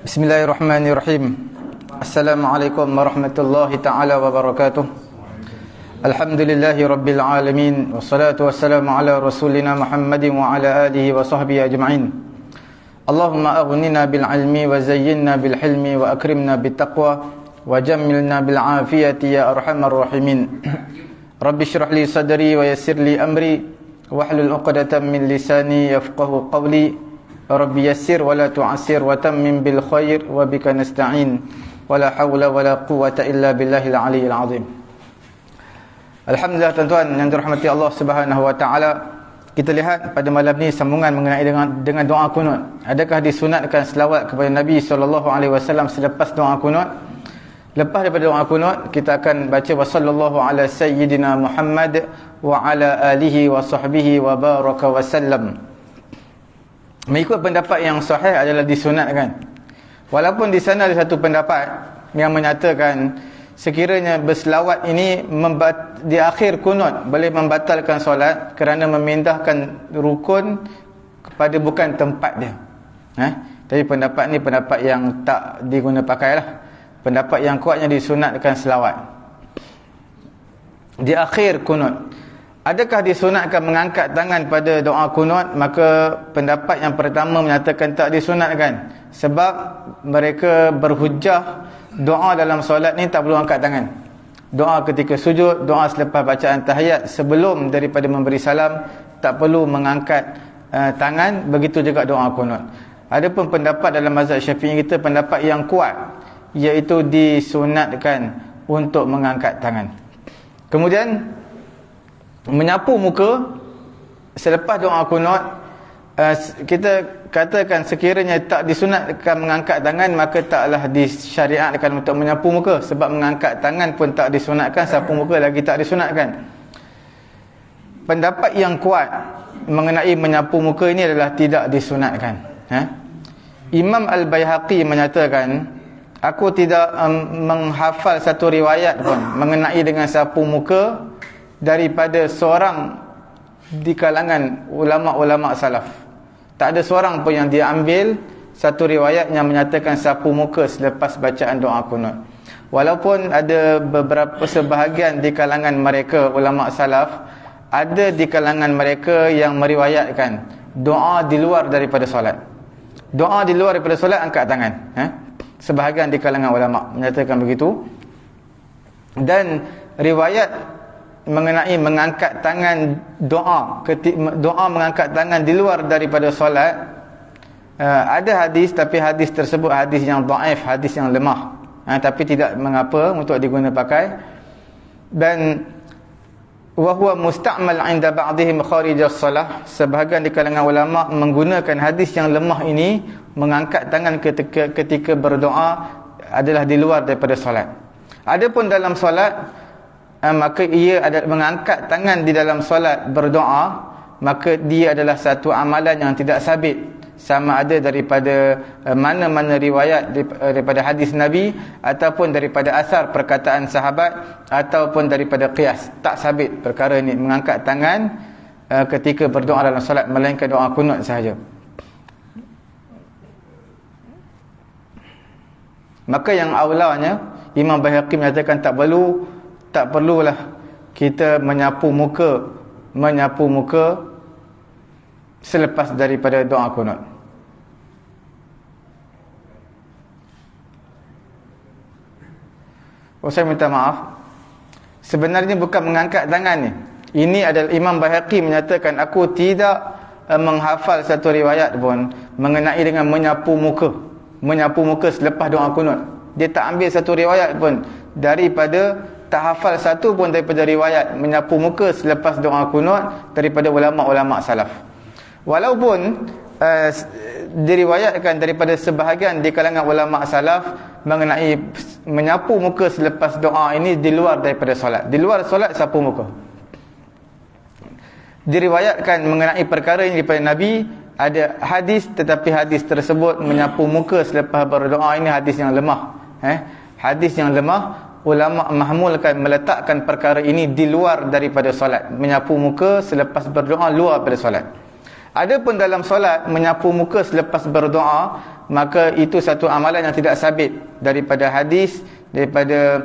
Bismillahirrahmanirrahim. Assalamualaikum warahmatullahi ta'ala wabarakatuh. Alhamdulillahi rabbil alamin. Wassalatu wassalamu ala rasulina Muhammadin wa ala alihi wa sahbihi ajma'in. Allahumma aghnina bil ilmi wa zayyinna bil hilmi wa akrimna bit taqwa wa jammilna bil afiyati ya arhamar rahimin. Rabbi shrah li sadri wa yassir li amri wahlul 'uqdatam min lisani yafqahu qawli. Rabbi yassir wa la tu'assir wa tammim bil khair wa bika nasta'in wa la hawla wa la quwwata illa billahil aliyyil azim. Alhamdulillah tuan-tuan yang dirahmati Allah Subhanahu wa taala, kita lihat pada malam ni sambungan mengenai dengan doa kunut. Adakah disunatkan selawat kepada Nabi sallallahu alaihi wasallam selepas doa kunut? Lepas daripada doa kunut, kita akan baca wa sallallahu ala sayyidina Muhammad wa ala alihi wa sahbihi wa baraka wa sallam. Mengikut pendapat yang sahih adalah disunatkan. Walaupun di sana ada satu pendapat yang menyatakan sekiranya berselawat ini di akhir kunut boleh membatalkan solat kerana memindahkan rukun kepada bukan tempat dia. Tapi pendapat ni pendapat yang tak diguna pakailah. Pendapat yang kuatnya disunatkan selawat di akhir kunut. Adakah disunatkan mengangkat tangan pada doa kunut? Maka pendapat yang pertama menyatakan tak disunatkan, sebab mereka berhujah doa dalam solat ni tak perlu angkat tangan. Doa ketika sujud, doa selepas bacaan tahiyat, sebelum daripada memberi salam tak perlu mengangkat tangan. Begitu juga doa kunut. Adapun pendapat dalam mazhab Syafi'i kita, pendapat yang kuat, iaitu disunatkan untuk mengangkat tangan. Kemudian menyapu muka selepas doa kunut, kita katakan sekiranya tak disunatkan mengangkat tangan, maka taklah disyariatkan untuk menyapu muka. Sebab mengangkat tangan pun tak disunatkan, sapu muka lagi tak disunatkan. Pendapat yang kuat mengenai menyapu muka ini adalah tidak disunatkan. Imam Al-Baihaqi menyatakan, aku tidak menghafal satu riwayat pun mengenai dengan sapu muka daripada seorang di kalangan ulama-ulama salaf. Tak ada seorang pun yang dia ambil satu riwayat yang menyatakan sapu muka selepas bacaan doa kunut. Walaupun ada beberapa sebahagian di kalangan mereka ulama salaf, ada di kalangan mereka yang meriwayatkan doa di luar daripada solat. Doa di luar daripada solat angkat tangan. Sebahagian di kalangan ulama menyatakan begitu. Dan riwayat mengenai mengangkat tangan doa mengangkat tangan di luar daripada solat, ada hadis, tapi hadis tersebut hadis yang dhaif, hadis yang lemah, tapi tidak mengapa untuk diguna pakai. Dan wa huwa musta'mal 'inda ba'dihim kharij as-salah, sebahagian di kalangan ulama menggunakan hadis yang lemah ini, mengangkat tangan ketika berdoa adalah di luar daripada solat. Adapun dalam solat, maka ia adalah mengangkat tangan di dalam solat berdoa, maka dia adalah satu amalan yang tidak sabit, sama ada daripada mana-mana riwayat daripada hadis Nabi, ataupun daripada asar perkataan sahabat, ataupun daripada qiyas. Tak sabit perkara ini, mengangkat tangan ketika berdoa dalam solat, melainkan doa kunut sahaja. Maka yang aulanya, Imam Baihaqi menyatakan tak perlulah kita menyapu muka selepas daripada doa kunut. Saya minta maaf, sebenarnya bukan mengangkat tangan ni. Ini adalah Imam Baihaqi menyatakan, aku tidak menghafal satu riwayat pun mengenai dengan menyapu muka selepas doa kunut. Dia tak ambil satu riwayat pun daripada, tak hafal satu pun daripada riwayat menyapu muka selepas doa kunut daripada ulama-ulama salaf. Walaupun diriwayatkan daripada sebahagian di kalangan ulama salaf mengenai menyapu muka selepas doa ini di luar daripada solat. Di luar solat sapu muka. Diriwayatkan mengenai perkara ini daripada Nabi, ada hadis, tetapi hadis tersebut menyapu muka selepas berdoa ini hadis yang lemah. Hadis yang lemah. Ulama mahmulkan, meletakkan perkara ini di luar daripada solat, menyapu muka selepas berdoa luar daripada solat. Adapun dalam solat menyapu muka selepas berdoa, maka itu satu amalan yang tidak sabit daripada hadis, daripada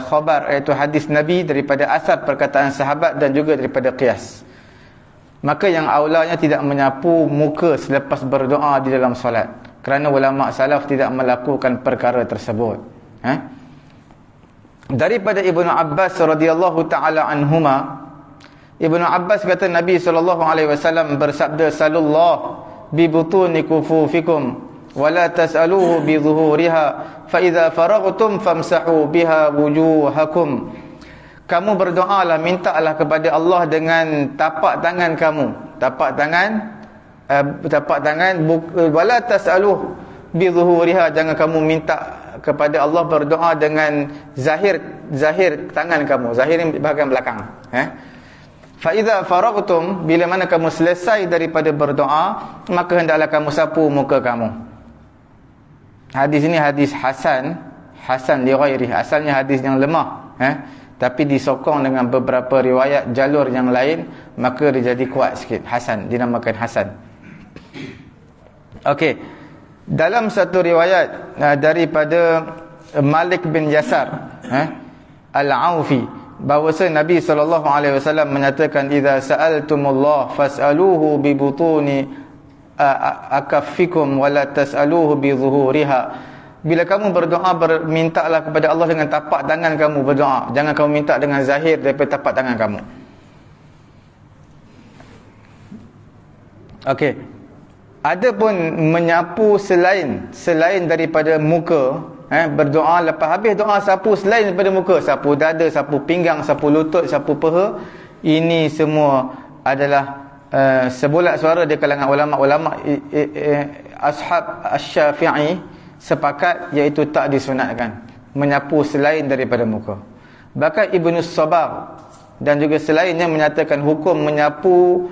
khabar, iaitu hadis Nabi, daripada asar perkataan sahabat dan juga daripada qiyas. Maka yang aulanya tidak menyapu muka selepas berdoa di dalam solat, kerana ulama salaf tidak melakukan perkara tersebut. Daripada Ibnu Abbas radhiyallahu taala anhuma, Ibnu Abbas kata Nabi SAW bersabda, sallallahu bi butuni kufufikum wala tas'aluhu bi zuhuriha fa idza faraghtum famsahu biha wujuhakum. Kamu berdoalah, mintalah kepada Allah dengan tapak tangan kamu, tapak tangan wala tas'aluhu bi zuhuriha, jangan kamu minta kepada Allah berdoa dengan zahir tangan kamu, zahir bahagian belakang. Fa idza faraghtum, bila mana kamu selesai daripada berdoa, maka hendaklah kamu sapu muka kamu. Hadis ini hadis hasan li ghairihi, asalnya hadis yang lemah, tapi disokong dengan beberapa riwayat jalur yang lain, maka dia jadi kuat sikit, hasan, dinamakan hasan. Okey, dalam satu riwayat daripada Malik bin Yasar Al-Aufi, bahawa Nabi SAW menyatakan, idza sa'altumullah fas'aluhu bi butuni akaffikum wala tas'aluhu bi zuhuriha. Bila kamu berdoa, mintalah kepada Allah dengan tapak tangan kamu berdoa, jangan kamu minta dengan zahir daripada tapak tangan kamu. Okey, adapun menyapu selain daripada muka, berdoa, lepas habis doa sapu selain daripada muka, sapu dada, sapu pinggang, sapu lutut, sapu paha, ini semua adalah sebulat suara di kalangan ulama ashab Asy-Syafi'i sepakat, iaitu tak disunatkan menyapu selain daripada muka. Bahkan Ibnu Sabar dan juga selainnya menyatakan hukum menyapu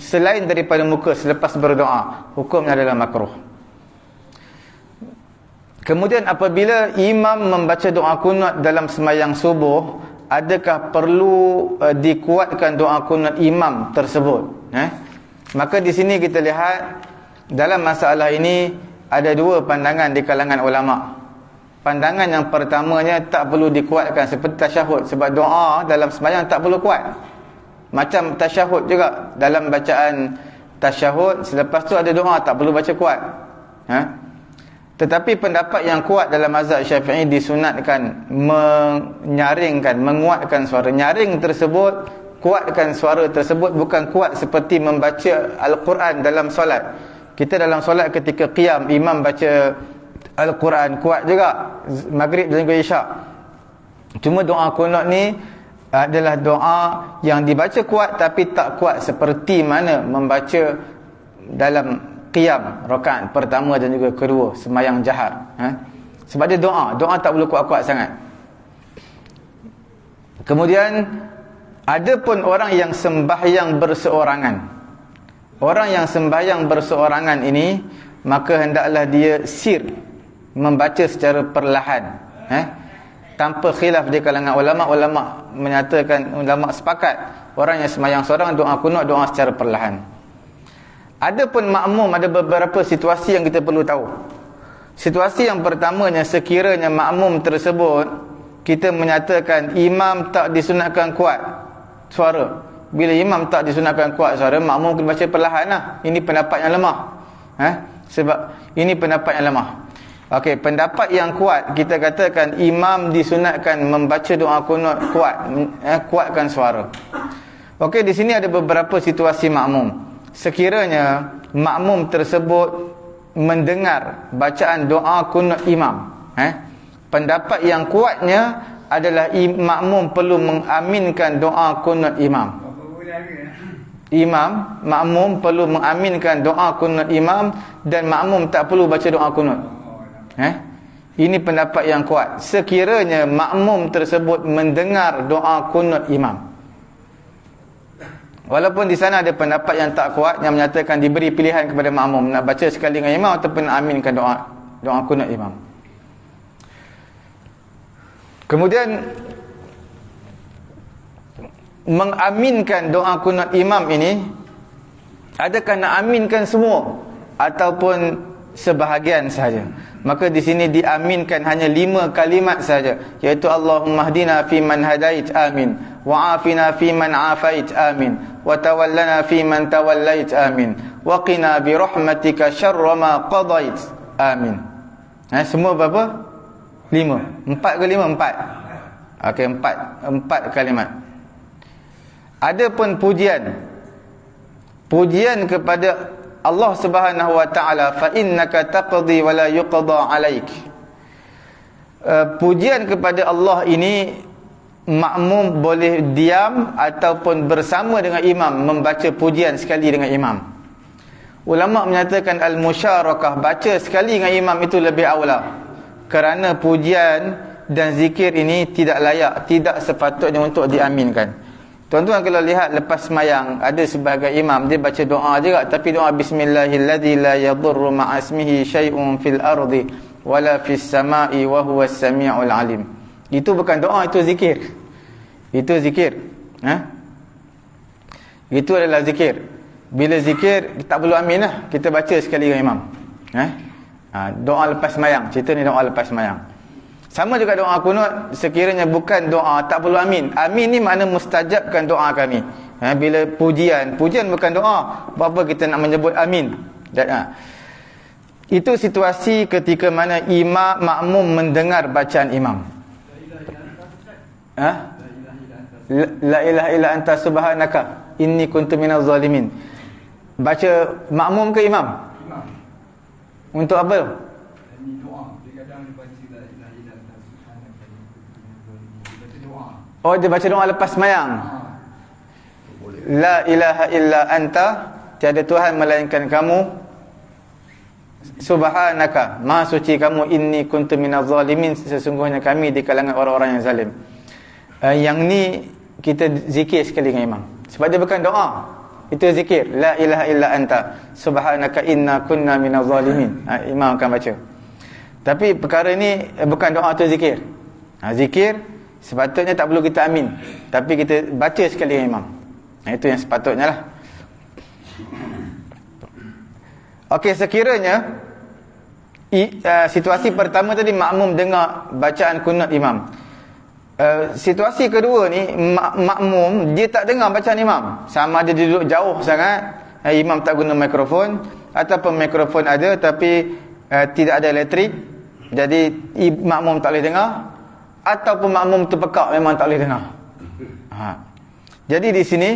selain daripada muka selepas berdoa, hukumnya adalah makruh. Kemudian apabila imam membaca doa kunut dalam sembahyang subuh, adakah perlu dikuatkan doa kunut imam tersebut? Maka di sini kita lihat dalam masalah ini ada dua pandangan di kalangan ulama. Pandangan yang pertamanya, tak perlu dikuatkan seperti tasyahud, sebab doa dalam sembahyang tak perlu kuat. Macam tasyahud juga, dalam bacaan tasyahud selepas tu ada doa, tak perlu baca kuat. Tetapi pendapat yang kuat dalam mazhab Syafi'i, disunatkan menyaringkan, menguatkan suara. Nyaring tersebut, kuatkan suara tersebut, bukan kuat seperti membaca Al-Quran dalam solat. Kita dalam solat ketika qiyam, imam baca Al-Quran, kuat juga, maghrib dan juga isyak. Cuma doa kunut ni adalah doa yang dibaca kuat, tapi tak kuat seperti mana membaca dalam qiyam, rakaat pertama dan juga kedua, sembahyang jahar. Sebab dia doa tak perlu kuat-kuat sangat. Kemudian ada pun orang yang sembahyang berseorangan. Orang yang sembahyang berseorangan ini, maka hendaklah dia sir, membaca secara perlahan, tanpa khilaf di kalangan ulama menyatakan, ulama sepakat, orang yang sembahyang seorang doa kunut, doa secara perlahan. Adapun makmum, ada beberapa situasi yang kita perlu tahu. Situasi yang pertamanya, sekiranya makmum tersebut, kita menyatakan imam tak disunatkan kuat suara. Bila imam tak disunatkan kuat suara, makmum kena baca perlahan lah. Ini pendapat yang lemah. Sebab ini pendapat yang lemah. Okey, pendapat yang kuat, kita katakan imam disunatkan membaca doa kunut kuat, kuatkan suara. Okey, di sini ada beberapa situasi makmum. Sekiranya makmum tersebut mendengar bacaan doa kunut imam, pendapat yang kuatnya adalah makmum perlu mengaminkan doa kunut imam. Makmum perlu mengaminkan doa kunut imam, dan makmum tak perlu baca doa kunut. Ini pendapat yang kuat. Sekiranya makmum tersebut mendengar doa kunut imam. Walaupun di sana ada pendapat yang tak kuat, yang menyatakan diberi pilihan kepada makmum, nak baca sekali dengan imam ataupun aminkan doa kunut imam. Kemudian mengaminkan doa kunut imam ini Adakah nak aminkan semua ataupun sebahagian sahaja? Maka di sini diaminkan hanya 5 kalimat saja, iaitu Allahumma hdina fi man hadait, amin, wa afina fi man afait, amin, wa tawallana fi man tawallait, amin, wa qina bi rahmatika syarra ma qadait, amin. Semua berapa? 5. 4 ke 5? 4. Okey, 4 kalimat. Adapun pujian kepada Allah Subhanahu wa taala, fa innaka taqdi wa la yuqda alaik. Pujian kepada Allah ini makmum boleh diam ataupun bersama dengan imam membaca pujian sekali dengan imam. Ulama menyatakan al-musyarakah, baca sekali dengan imam itu lebih aula, kerana pujian dan zikir ini tidak layak, tidak sepatutnya untuk diaminkan. Tuan-tuan kalau lihat lepas semayang, ada sebagai imam dia baca doa juga, tapi doa bismillahilladzi la yadurru ma'asmihi syai'un fil ardi wala fis sama'i wa huwas samiul alim. Itu bukan doa, itu zikir. Itu zikir. Itu adalah zikir. Bila zikir tak perlu amin lah, kita baca sekali dengan imam. Doa lepas semayang, cerita ni doa lepas semayang. Sama juga doa kunut, sekiranya bukan doa, tak perlu amin. Amin ni makna mustajabkan doa kami. Bila pujian bukan doa, apa kita nak menyebut amin. Itu situasi ketika mana imam makmum mendengar bacaan imam. La ilaha illa anta subhanaka inni kuntu minaz zalimin. Baca makmum ke imam? Untuk apa? Oh, dia baca doa lepas semayang. La ilaha illa anta, tiada Tuhan melainkan kamu, subhanaka, maha suci kamu, inni kuntu minaz zalimin, sesungguhnya kami di kalangan orang-orang yang zalim. Yang ni kita zikir sekali dengan imam, sebab dia bukan doa, itu zikir. La ilaha illa anta subhanaka inna kunna minaz zalimin. Imam akan baca. Tapi perkara ni bukan doa, tu zikir. Zikir sepatutnya tak perlu kita amin, tapi kita baca sekali dengan imam. Itu yang sepatutnya lah. Okey, sekiranya situasi pertama tadi makmum dengar bacaan kunut imam. Situasi kedua ni makmum dia tak dengar bacaan imam. Sama ada dia duduk jauh sangat, imam tak guna mikrofon, ataupun mikrofon ada tapi tidak ada elektrik, jadi makmum tak boleh dengar, ataupun makmum terpekak memang tak boleh dengar. Jadi di sini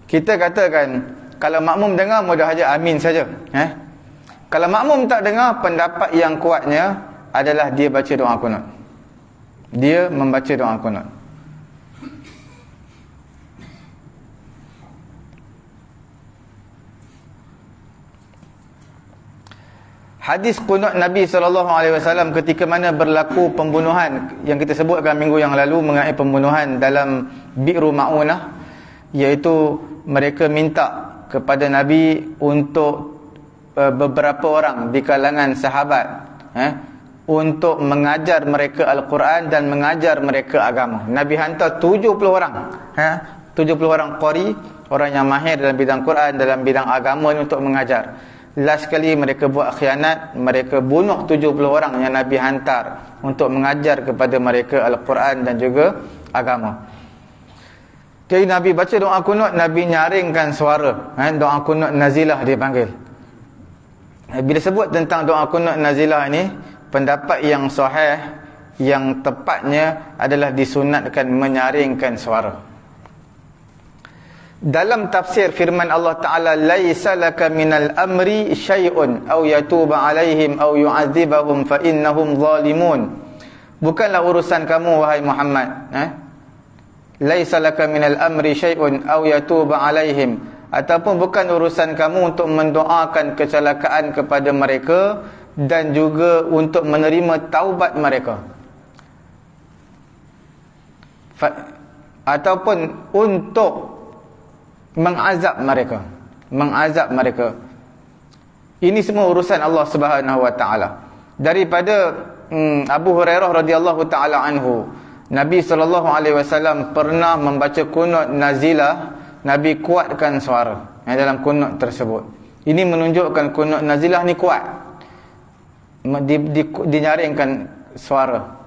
kita katakan, kalau makmum dengar mudah saja amin saja. Kalau makmum tak dengar, pendapat yang kuatnya adalah dia baca doa kunut. Dia membaca doa kunut. Hadis kunut Nabi SAW ketika mana berlaku pembunuhan yang kita sebutkan minggu yang lalu mengenai pembunuhan dalam Bi'ru Ma'unah, iaitu mereka minta kepada Nabi untuk beberapa orang di kalangan sahabat untuk mengajar mereka Al-Quran dan mengajar mereka agama. Nabi hantar 70 orang 70 orang qari, orang yang mahir dalam bidang Quran, dalam bidang agama ini, untuk mengajar. Last kali mereka buat khianat, mereka bunuh 70 orang yang Nabi hantar untuk mengajar kepada mereka Al-Quran dan juga agama. Jadi Nabi baca doa kunut, Nabi nyaringkan suara. Doa kunut nazilah dia panggil. Bila sebut tentang doa kunut nazilah ini, pendapat yang sahih, yang tepatnya adalah disunatkan menyaringkan suara. Dalam tafsir firman Allah Ta'ala, laisa laka minal amri syai'un aw yatuba alaihim aw yu'adzibahum fa innahum zalimun. Bukanlah urusan kamu wahai Muhammad, laisa laka minal amri syai'un aw yatuba alaihim, ataupun bukan urusan kamu untuk mendoakan kecelakaan kepada mereka dan juga untuk menerima taubat mereka, ataupun untuk mengazab mereka. Ini semua urusan Allah Subhanahu wa taala. Daripada Abu Hurairah radhiyallahu taala anhu, Nabi sallallahu alaihi wasallam pernah membaca kunut nazilah, Nabi kuatkan suara. dalam kunut tersebut. Ini menunjukkan kunut nazilah ni kuat, dinyaringkan suara.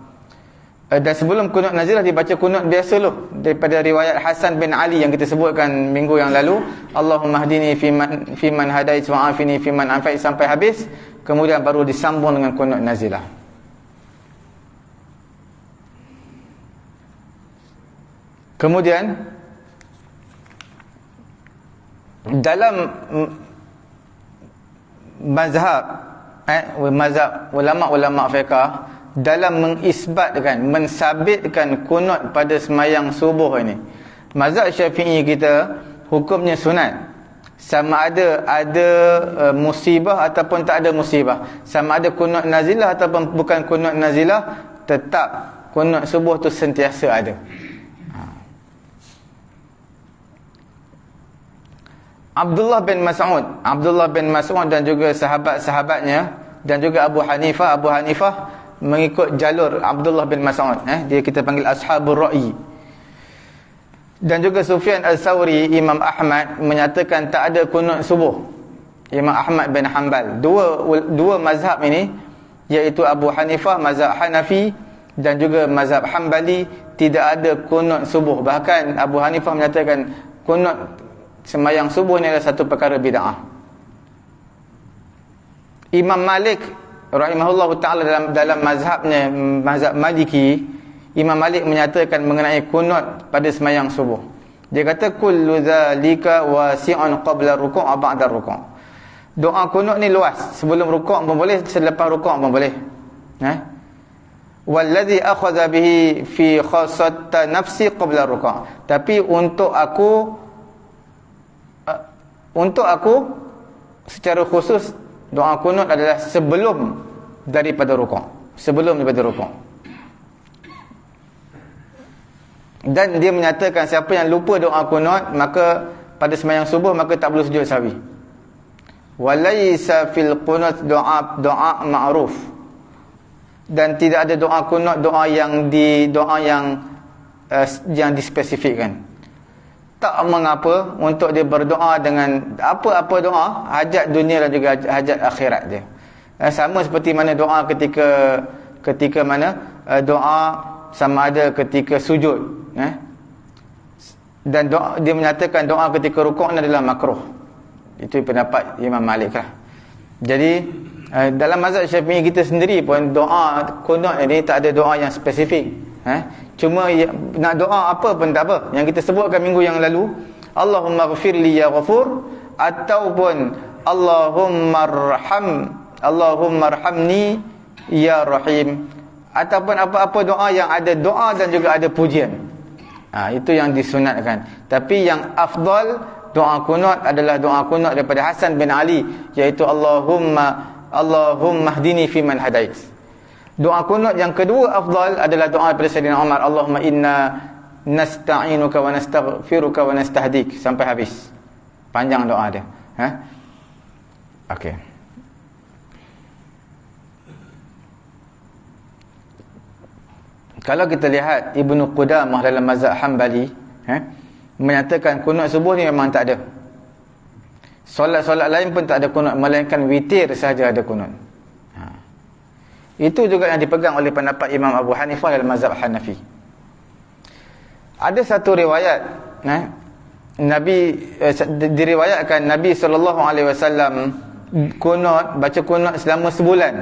Dan sebelum kunut nazilah dibaca kunut biasa dulu, daripada riwayat Hasan bin Ali yang kita sebutkan minggu yang lalu, Allahumma hdini fiman hadait wa afini fiman afait, sampai habis. Kemudian baru disambung dengan kunut nazilah. Kemudian dalam mazhab ulama-ulama fiqh, dalam mengisbatkan, mensabitkan kunut pada semayang subuh ini, mazhab Syafi'i kita hukumnya sunat. Sama ada musibah ataupun tak ada musibah, sama ada kunut nazilah ataupun bukan kunut nazilah, tetap kunut subuh tu sentiasa ada. Abdullah bin Mas'ud dan juga sahabat-sahabatnya, dan juga Abu Hanifah mengikut jalur Abdullah bin Mas'ud, dia kita panggil ashabul ra'i. Dan juga Sufyan al-Thawri, Imam Ahmad menyatakan tak ada kunut subuh. Imam Ahmad bin Hanbal, dua mazhab ini, iaitu Abu Hanifah mazhab Hanafi dan juga mazhab Hanbali, tidak ada kunut subuh. Bahkan Abu Hanifah menyatakan kunut semayang subuh ni adalah satu perkara bid'ah. Imam Malik rahimahullahu ta'ala dalam mazhabnya, mazhab Maliki, Imam Malik menyatakan mengenai kunut pada semayang subuh. Dia kata kullu dzalika wasi'un qabla ruku' wa ba'da ruku'. Doa kunut ni luas, sebelum rukuk pun boleh, selepas rukuk pun boleh. Wallazi akhadha bihi fi khassati nafsi qabla ruku'. Tapi untuk aku secara khusus, doa kunut adalah sebelum daripada rukuk, dan dia menyatakan siapa yang lupa doa kunut, maka pada sembahyang subuh, maka tak perlu sujud sahwi. Walaysa fil qunut doa ma'ruf, dan tidak ada doa kunut, doa yang dispesifikkan. Tak mengapa untuk dia berdoa dengan apa-apa doa, hajat dunia dan juga hajat akhirat dia. Sama seperti mana doa ketika mana doa sama ada ketika sujud, dan doa, dia menyatakan doa ketika rukuk adalah makruh. Itu pendapat Imam Malik lah. Jadi dalam mazhab Syafi'i kita sendiri pun, doa kunut ini tak ada doa yang spesifik. Cuma nak doa apa pun tak apa. Yang kita sebutkan minggu yang lalu, Allahumma ghafirli ya ghafur, ataupun Allahumma arhamni ya rahim, ataupun apa-apa doa yang ada doa dan juga ada pujian. Itu yang disunatkan. Tapi yang afdal doa kunut adalah doa kunut daripada Hasan bin Ali, iaitu Allahumma hdini fiman hadait. Doa kunut yang kedua afdal adalah doa daripada Sayyidina Umar, Allahumma inna nasta'inuka wa nastaghfiruka wa nastahdik, sampai habis. Panjang doa dia. Okey. Kalau kita lihat Ibnu Qudamah dalam mazhab Hanbali, menyatakan kunut subuh ni memang tak ada. Solat-solat lain pun tak ada kunut, melainkan witir sahaja ada kunut. Itu juga yang dipegang oleh pendapat Imam Abu Hanifah dalam mazhab Hanafi. Ada satu riwayat, diriwayatkan Nabi SAW baca kunut selama sebulan,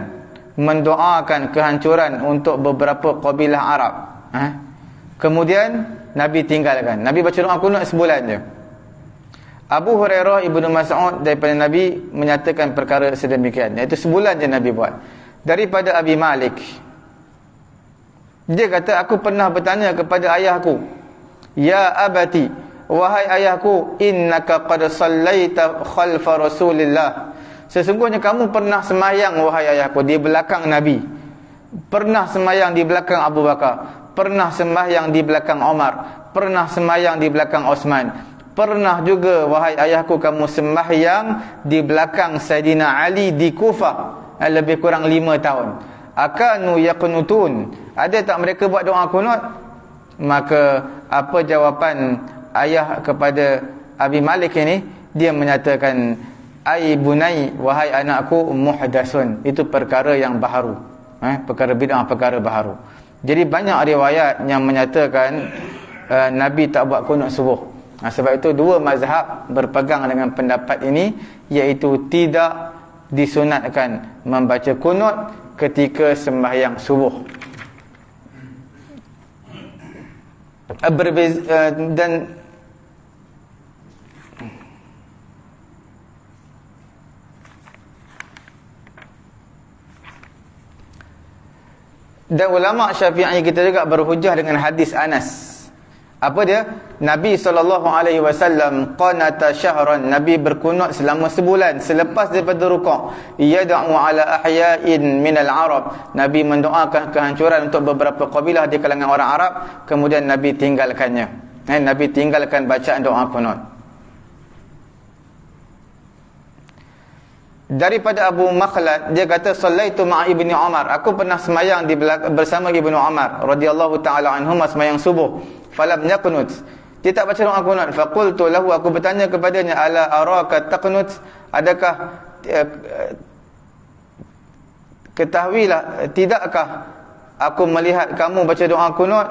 mendoakan kehancuran untuk beberapa kabilah Arab. Kemudian Nabi tinggalkan. Nabi baca doa kunut sebulan je. Abu Hurairah Ibnu Mas'ud daripada Nabi menyatakan perkara sedemikian, iaitu sebulan je Nabi buat. Daripada Abi Malik, dia kata, aku pernah bertanya kepada ayahku, ya abati, wahai ayahku, innaka qad sallaita khalfa Rasulillah, sesungguhnya kamu pernah semayang, wahai ayahku, di belakang Nabi, pernah semayang di belakang Abu Bakar, pernah semayang di belakang Umar, pernah semayang di belakang Osman, pernah juga, wahai ayahku, kamu semayang di belakang Sayyidina Ali di Kufah lebih kurang 5 tahun. Akanu yaqnutun, ada tak mereka buat doa kunut? Maka apa jawapan ayah kepada Abi Malik ini? dia menyatakan ai bunai, wahai anakku, muhdasun, itu perkara yang baharu, perkara bid'ah, perkara baharu. Jadi banyak riwayat yang menyatakan Nabi tak buat kunut subuh. Sebab itu dua mazhab berpegang dengan pendapat ini, iaitu tidak disunatkan membaca kunut ketika sembahyang subuh. Dan ulama Syafi'i kita juga berhujah dengan hadis Anas. Apa dia? Nabi SAW qanata syahran, Nabi berkunut selama sebulan selepas daripada rukuk. Yad'u ala ahya'in minal Arab, Nabi mendoakan kehancuran untuk beberapa kabilah di kalangan orang Arab, kemudian Nabi tinggalkannya. Nabi tinggalkan bacaan doa kunut. Daripada Abu Makhlad, dia kata sallaitu ma'a Ibni Umar, aku pernah semayang bersama Ibnu Umar radhiyallahu taala anhuma, semayang subuh. Falam yaqnut, dia tak baca doa kunut. Faqultu lahu, aku bertanya kepadanya, ala araka taqnut, adakah ketahuilah, tidakkah aku melihat kamu baca doa kunut?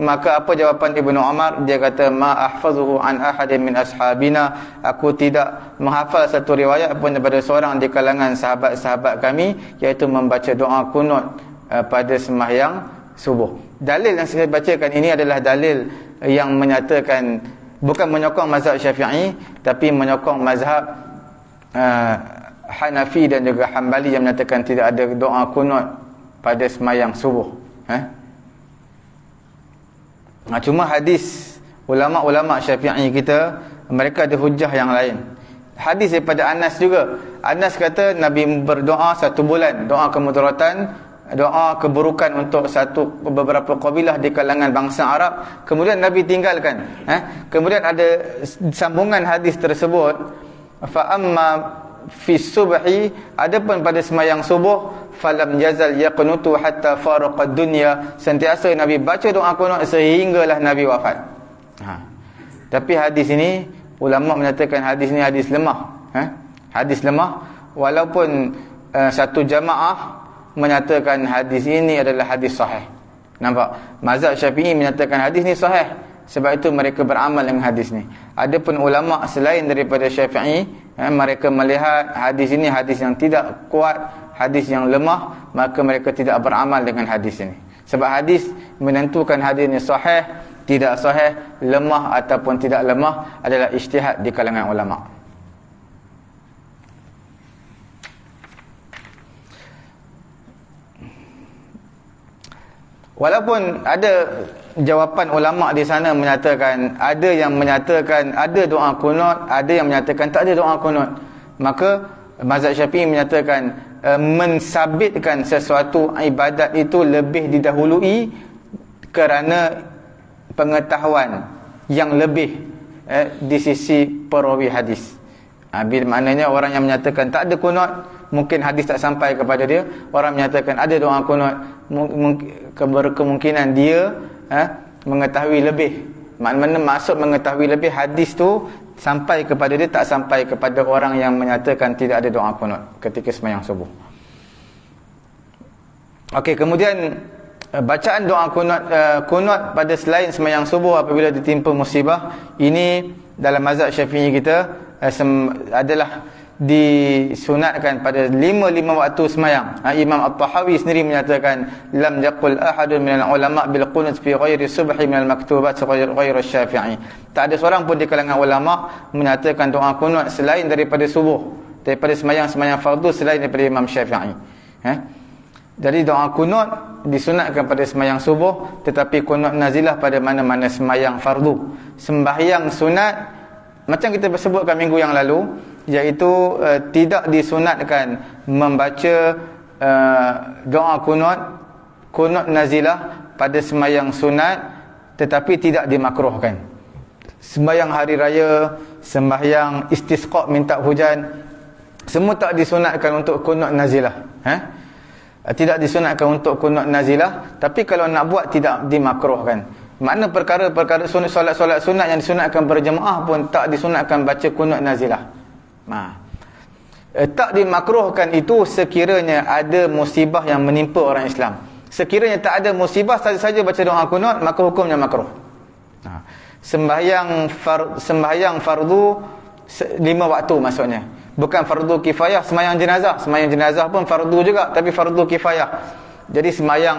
Maka apa jawapan Ibnu Umar? Dia kata, ma ahfazuhu an ahadin min ashabina, aku tidak menghafal satu riwayat pun daripada seorang di kalangan sahabat-sahabat kami, iaitu membaca doa kunut pada sembahyang subuh. Dalil yang saya bacakan ini adalah dalil yang menyatakan, bukan menyokong mazhab Syafi'i, tapi menyokong mazhab Hanafi dan juga Hambali yang menyatakan tidak ada doa kunut pada sembahyang subuh. Cuma hadis ulama-ulama Syafi'i kita, mereka ada hujah yang lain. Hadis daripada Anas juga. Anas kata Nabi berdoa satu bulan, doa kemudaratan, doa keburukan untuk beberapa kabilah di kalangan bangsa Arab, kemudian Nabi tinggalkan. Kemudian ada sambungan hadis tersebut, fa amma fi subhi, adapun pada sembahyang subuh, falam yazal yaqnutu hatta faraqa dunya, sentiasa Nabi baca doa kunut sehinggalah Nabi wafat. Tapi hadis ini ulama menyatakan hadis ini hadis lemah. Hadis lemah, walaupun satu jamaah menyatakan hadis ini adalah hadis sahih. Nampak? Mazhab Syafi'i menyatakan hadis ni sahih, sebab itu mereka beramal dengan hadis ni. Adapun ulama selain daripada Syafi'i, mereka melihat hadis ini hadis yang tidak kuat, hadis yang lemah, maka mereka tidak beramal dengan hadis ini. Sebab hadis menentukan hadis ini sahih, tidak sahih, lemah ataupun tidak lemah adalah ijtihad di kalangan ulama. Walaupun ada jawapan ulama di sana menyatakan, ada yang menyatakan ada doa kunut, ada yang menyatakan tak ada doa kunut, maka mazhab Syafi'i menyatakan mensabitkan sesuatu ibadat itu lebih didahului kerana pengetahuan yang lebih di sisi perawi hadis. Maknanya orang yang menyatakan tak ada kunut, mungkin hadis tak sampai kepada dia. Orang menyatakan ada doa kunut, kemungkinan dia mengetahui lebih. Mana maksud mengetahui lebih, hadis tu sampai kepada dia, tak sampai kepada orang yang menyatakan tidak ada doa kunut ketika sembahyang subuh. Okey, kemudian bacaan doa kunut pada selain sembahyang subuh apabila ditimpa musibah, ini dalam mazhab Syafi'i kita adalah disunatkan pada 5 waktu sembahyang. Imam At-Tahawi sendiri menyatakan lam yaqul ahadun minal ulama bil qunut fi ghairi subhi minal maktubat ghairi Syafi'i. Tak ada seorang pun di kalangan ulama menyatakan doa kunut selain daripada subuh, daripada sembahyang fardu, selain daripada Imam Syafi'i. Jadi doa kunut disunatkan pada sembahyang subuh, tetapi kunut nazilah pada mana-mana sembahyang fardu. Sembahyang sunat, macam kita sebutkan minggu yang lalu, iaitu tidak disunatkan membaca doa kunut nazilah pada sembahyang sunat, tetapi tidak dimakruhkan. Sembahyang hari raya, sembahyang istisqa minta hujan, semua tak disunatkan untuk kunut nazilah. Tidak disunatkan untuk kunut nazilah, tapi kalau nak buat tidak dimakruhkan. Makna perkara-perkara solat-solat sunat yang disunatkan berjemaah pun tak disunatkan baca kunut nazilah. Tak dimakruhkan itu sekiranya ada musibah yang menimpa orang Islam. Sekiranya tak ada musibah, saja baca doa kunut, maka hukumnya makruh. Sembahyang fardu 5 waktu maksudnya. Bukan fardu kifayah. Sembahyang jenazah pun fardu juga, tapi fardu kifayah. Jadi sembahyang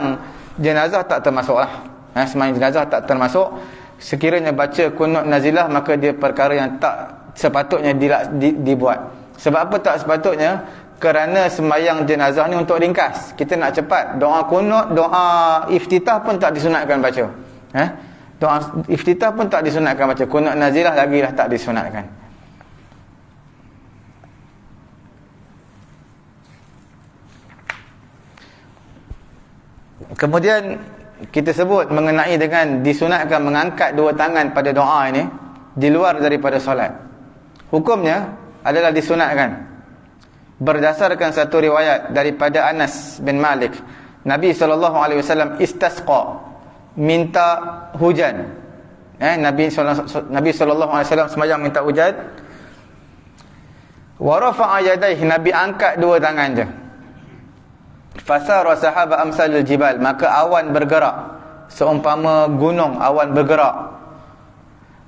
jenazah tak termasuklah. Sembahyang jenazah tak termasuk. Sekiranya baca kunut nazilah, maka dia perkara yang tak sepatutnya dibuat. Sebab apa tak sepatutnya? Kerana sembahyang jenazah ni untuk ringkas. Kita nak cepat. Doa kunut, doa iftitah pun tak disunatkan baca. Doa iftitah pun tak disunatkan baca. Kunut nazilah lagi dah tak disunatkan. Kemudian kita sebut mengenai dengan disunatkan mengangkat dua tangan pada doa ini di luar daripada solat. Hukumnya adalah disunatkan berdasarkan satu riwayat daripada Anas bin Malik. Nabi SAW istasqa, minta hujan. Nabi SAW sembahyang minta hujan. Wa rafa'a yadayhi, Nabi angkat dua tangan je. Fasara sahaba amsalul jibal, maka awan bergerak seumpama gunung, awan bergerak.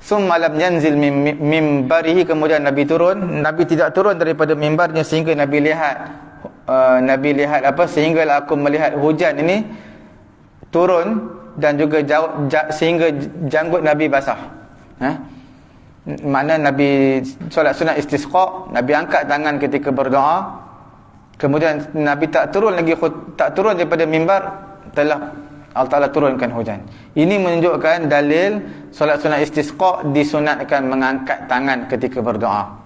Summa lam yanzil mimbarihi, kemudian Nabi turun. Nabi tidak turun daripada mimbarnya sehingga Nabi lihat sehingga aku melihat hujan ini turun dan juga sehingga janggut Nabi basah. Makna Nabi solat sunat istisqa, Nabi angkat tangan ketika berdoa. Kemudian Nabi tak turun daripada mimbar, telah Allah Ta'ala turunkan hujan. Ini menunjukkan dalil solat sunat istisqa disunatkan mengangkat tangan ketika berdoa.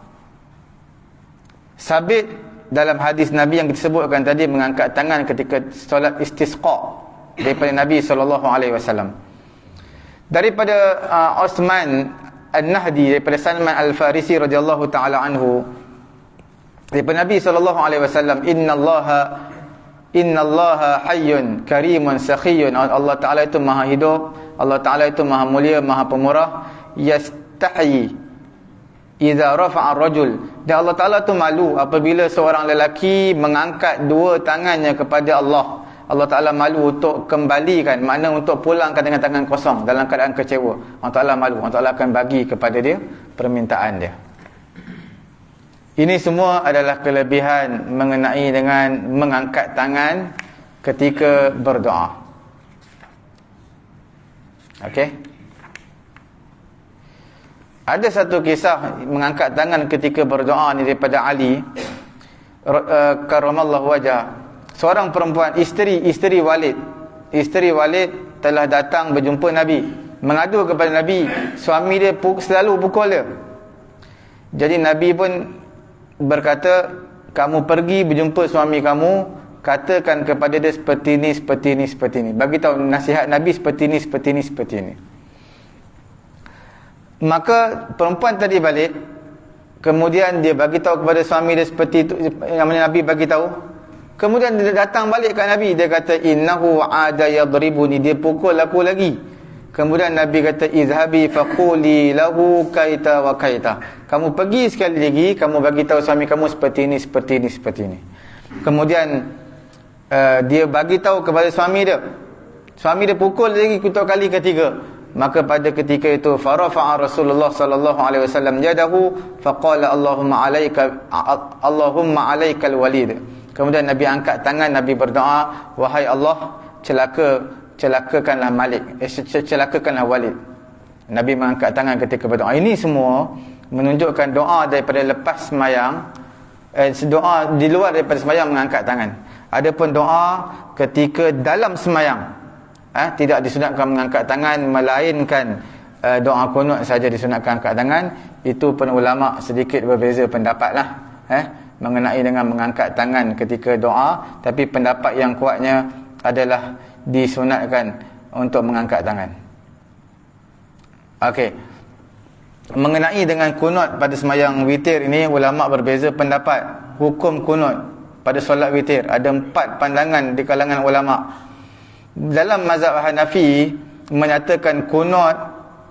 Sabit dalam hadis Nabi yang disebutkan tadi, mengangkat tangan ketika solat istisqa daripada Nabi SAW. Daripada Uthman An-Nahdi, daripada Salman Al-Farisi radhiyallahu ta'ala anhu, daripada Nabi SAW, Innallaha hayyun karimun sakhiyun. Allah Ta'ala itu maha hidup, Allah Ta'ala itu maha mulia, maha pemurah. Yastahi idza rafa'a ar-rajul, dan Allah Ta'ala itu malu apabila seorang lelaki mengangkat dua tangannya kepada Allah. Allah Ta'ala malu untuk kembalikan, makna untuk pulangkan dengan tangan kosong dalam keadaan kecewa. Allah Ta'ala malu, Allah Ta'ala akan bagi kepada dia permintaan dia. Ini semua adalah kelebihan mengenai dengan mengangkat tangan ketika berdoa. Okey. Ada satu kisah mengangkat tangan ketika berdoa ni daripada Ali karramallahu wajah. Seorang perempuan, isteri Walid telah datang berjumpa Nabi, mengadu kepada Nabi, suami dia selalu pukul dia. Jadi Nabi pun berkata, kamu pergi berjumpa suami kamu, katakan kepada dia seperti ini. Bagi tahu nasihat Nabi seperti ini. Maka perempuan tadi balik, kemudian dia bagi tahu kepada suami dia seperti itu yang Nabi bagi tahu. Kemudian dia datang balik ke Nabi, dia kata innahu ada yadribuni, dia pukul aku lagi. Kemudian Nabi kata izhabi faquli lahu kaita wa kaita, kamu pergi sekali lagi, kamu bagi tahu suami kamu seperti ini. Kemudian dia bagi tahu kepada suami dia pukul lagi untuk kali ketiga. Maka pada ketika itu farafa'a Rasulullah sallallahu alaihi wasallam yadahu faqala Allahumma alaikal walid. Kemudian Nabi angkat tangan, Nabi berdoa, wahai Allah, celakakanlah Walid. Nabi mengangkat tangan ketika berdoa. Ini semua menunjukkan doa daripada lepas sembahyang, doa di luar daripada sembahyang mengangkat tangan. Adapun doa ketika dalam sembahyang, tidak disunatkan mengangkat tangan, melainkan doa kunut saja disunatkan angkat tangan. Itu pun ulama sedikit berbeza pendapatlah mengenai dengan mengangkat tangan ketika doa, tapi pendapat yang kuatnya adalah disunatkan untuk mengangkat tangan. Okey. Mengenai dengan kunut pada sembahyang witir ini, ulama berbeza pendapat. Hukum kunut pada solat witir ada 4 pandangan di kalangan ulama. Dalam mazhab Hanafi, menyatakan kunut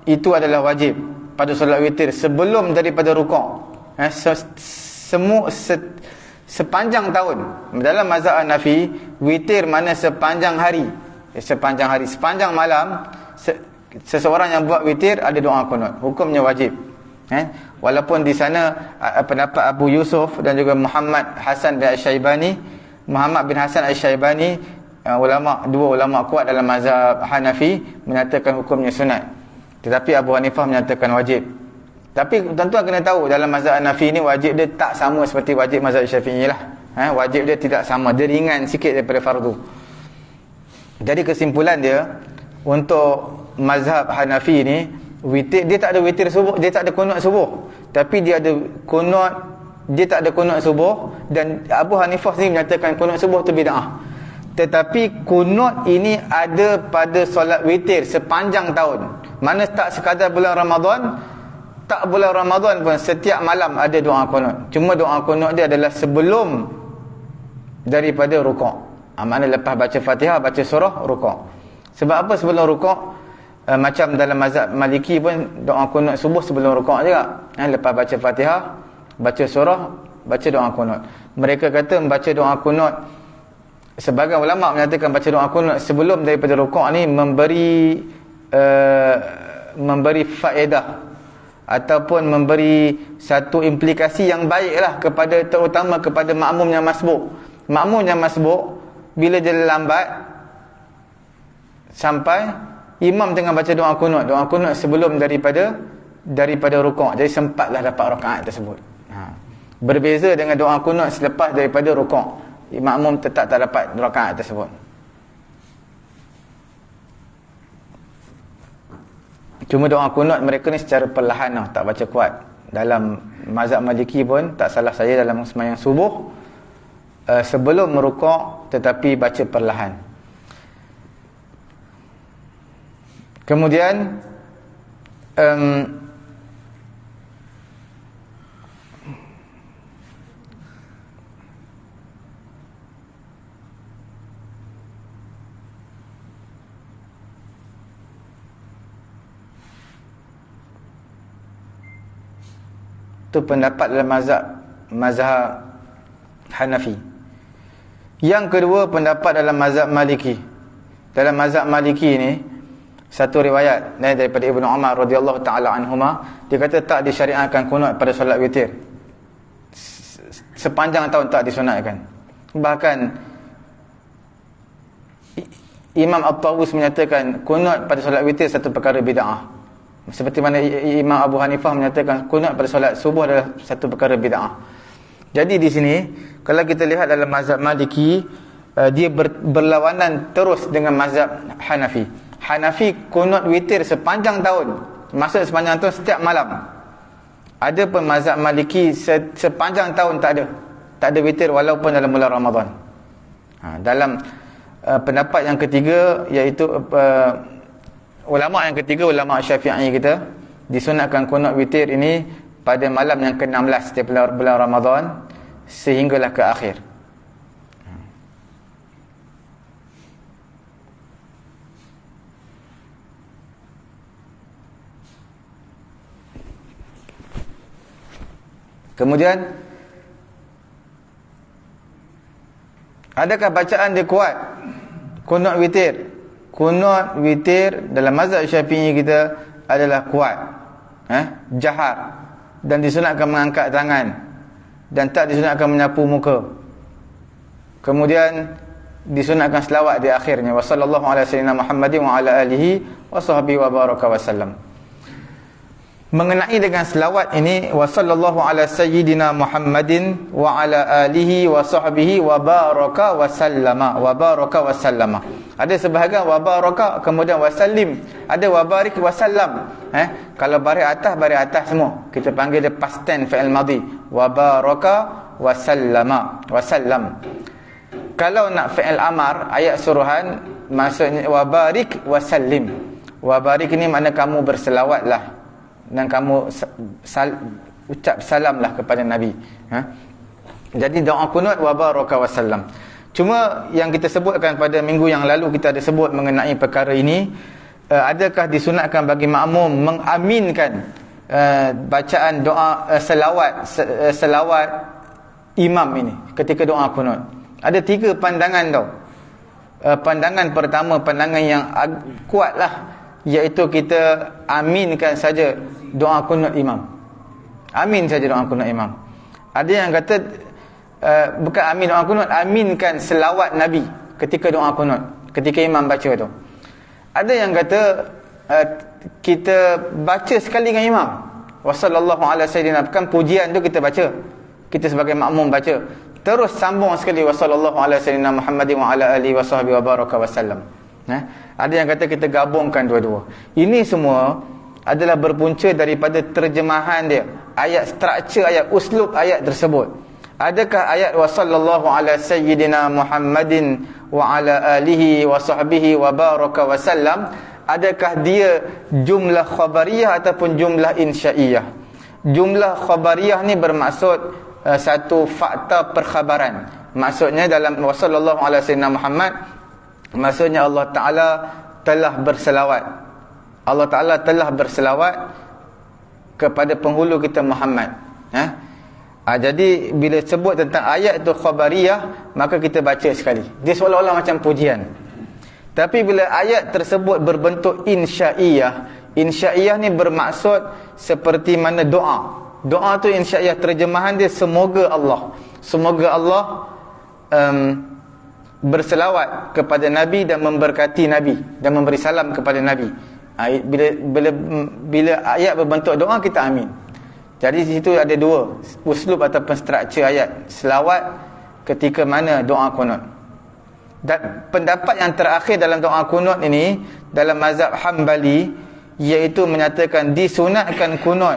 itu adalah wajib pada solat witir sebelum daripada rukuk. Sepanjang tahun. Dalam mazhab Hanafi, witir mana sepanjang hari. Sepanjang malam, seseorang yang buat witir ada doa kunut. Hukumnya wajib. Walaupun di sana pendapat Abu Yusuf dan juga Muhammad bin Hasan Al-Syaibani, dua ulama kuat dalam mazhab Hanafi menyatakan hukumnya sunat. Tetapi Abu Hanifah menyatakan wajib. Tapi tuan-tuan kena tahu, dalam mazhab Hanafi ni wajib dia tak sama seperti wajib mazhab Syafi'i lah. Wajib dia tidak sama, dia ringan sikit daripada fardu. Jadi kesimpulan dia, untuk mazhab Hanafi ni, witir, dia tak ada witir subuh, dia tak ada kunut subuh. Tapi dia ada kunut, dia tak ada kunut subuh. Dan Abu Hanifah sendiri menyatakan kunut subuh tu bid'ah. Tetapi kunut ini ada pada solat witir sepanjang tahun. Mana tak sekadar bulan Ramadan, tak bulan Ramadan pun setiap malam ada doa kunut. Cuma doa kunut dia adalah sebelum daripada rukuk. Makna lepas baca Fatihah, baca surah, rukuk. Sebab apa sebelum rukuk? Macam dalam mazhab Maliki pun doa kunut subuh sebelum rukuk juga. Lepas baca Fatihah, baca surah, baca doa kunut. Mereka kata membaca doa kunut, sebagian ulama menyatakan baca doa kunut sebelum daripada rukuk ni memberi faedah ataupun memberi satu implikasi yang baiklah kepada, terutama kepada makmum yang masbuk. Makmum yang masbuk bila dia lambat sampai imam tengah baca doa kunut sebelum daripada rukuk, jadi sempatlah dapat rakaat tersebut. Berbeza dengan doa kunut selepas daripada rukuk, makmum tetap tak dapat rakaat tersebut. Cuma doa kunut mereka ni secara perlahan lah, tak baca kuat. Dalam mazhab Maliki pun tak salah saya, dalam sembahyang subuh sebelum merukuk tetapi baca perlahan. Kemudian itu pendapat dalam mazhab Hanafi. Yang kedua, pendapat dalam mazhab Maliki. Dalam mazhab Maliki ni satu riwayat daripada Ibnu Umar radhiyallahu taala anhuma, dia kata tak disyariatkan kunut pada solat witir. Sepanjang tahun tak disunatkan. Bahkan Imam At-Tawus menyatakan kunut pada solat witir satu perkara bid'ah. Seperti mana Imam Abu Hanifah menyatakan kunut pada solat subuh adalah satu perkara bid'ah. Jadi di sini kalau kita lihat dalam mazhab Maliki, dia berlawanan terus dengan mazhab Hanafi. Hanafi kunut witir sepanjang tahun. Maksud sepanjang tahun setiap malam. Ada pun mazhab Maliki sepanjang tahun tak ada witir walaupun dalam bulan Ramadan. Dalam pendapat yang ketiga, iaitu ulama yang ketiga, ulama Syafi'i kita, disunatkan kunut witir ini pada malam yang ke-16 setiap bulan Ramadan sehinggalah ke akhir. Kemudian adakah bacaan dia kuat kunut witir? Kunut witir dalam mazhab Syafi'i kita adalah kuat, jahar, dan disunatkan mengangkat tangan dan tak disunatkan menyapu muka. Kemudian disunatkan selawat di akhirnya, wa sallallahu ala sayyidina Muhammadin wa ala alihi wa sahbihi wa baraka wa sallam. Mengenai dengan selawat ini, wa sallallahu ala sayyidina Muhammadin wa ala alihi wa sahbihi wa baraka wa sallama, wa baraka wa sallama. Ada sebahagian wa baraka kemudian wa sallim, ada wa barik wa sallam. Kalau baris atas semua kita panggil dia past tense fi'il madhi, wa baraka wa sallama, wa sallam. Kalau nak fi'il amar, ayat suruhan, maksudnya wa barik wa sallim. Wa barik ni makna kamu berselawatlah dan kamu ucap salamlah kepada Nabi. Jadi doa kunut wa baraka wa sallam. Cuma yang kita sebutkan pada minggu yang lalu, kita ada sebut mengenai perkara ini. adakah disunatkan bagi makmum mengaminkan bacaan doa selawat imam ini ketika doa kunut? Ada 3 pandangan tau. Pandangan pertama, pandangan yang kuatlah, iaitu kita aminkan saja doa kunut imam. Amin saja doa kunut imam. Ada yang kata bukan amin doa kunut, aminkan selawat Nabi ketika doa kunut, ketika imam baca tu. Ada yang kata kita baca sekali dengan imam. Wassallallahu ala sayyidina, bukan pujian tu kita baca, kita sebagai makmum baca, terus sambung sekali wassallallahu ala sayyidina Muhammadin wa ala alihi wasahbihi wa baraka wasallam. Ada yang kata kita gabungkan dua-dua. Ini semua adalah berpunca daripada terjemahan dia, ayat, struktur ayat, uslub ayat tersebut. Adakah ayat wassallallahu ala sayyidina Muhammadin wa ala alihi wasahbihi wa baraka wasallam, adakah dia jumlah khabariyah ataupun jumlah insya'iyah? Jumlah khabariyah ni bermaksud satu fakta perkhabaran. Maksudnya dalam wassallallahu ala sayyidina Muhammad, maksudnya Allah Ta'ala telah berselawat. Allah Ta'ala telah berselawat kepada penghulu kita Muhammad. Jadi bila sebut tentang ayat itu khabariyah, maka kita baca sekali. Dia seolah-olah macam pujian. Tapi bila ayat tersebut berbentuk insya'iyah, insya'iyah ni bermaksud seperti mana doa. Doa tu insya'iyah, terjemahan dia semoga Allah berselawat kepada Nabi dan memberkati Nabi dan memberi salam kepada Nabi. Bila ayat berbentuk doa, kita amin. Jadi di situ ada 2 uslub ataupun struktur ayat. Selawat ketika mana doa kunut. Dan pendapat yang terakhir dalam doa kunut ini dalam mazhab Hambali, iaitu menyatakan disunatkan kunut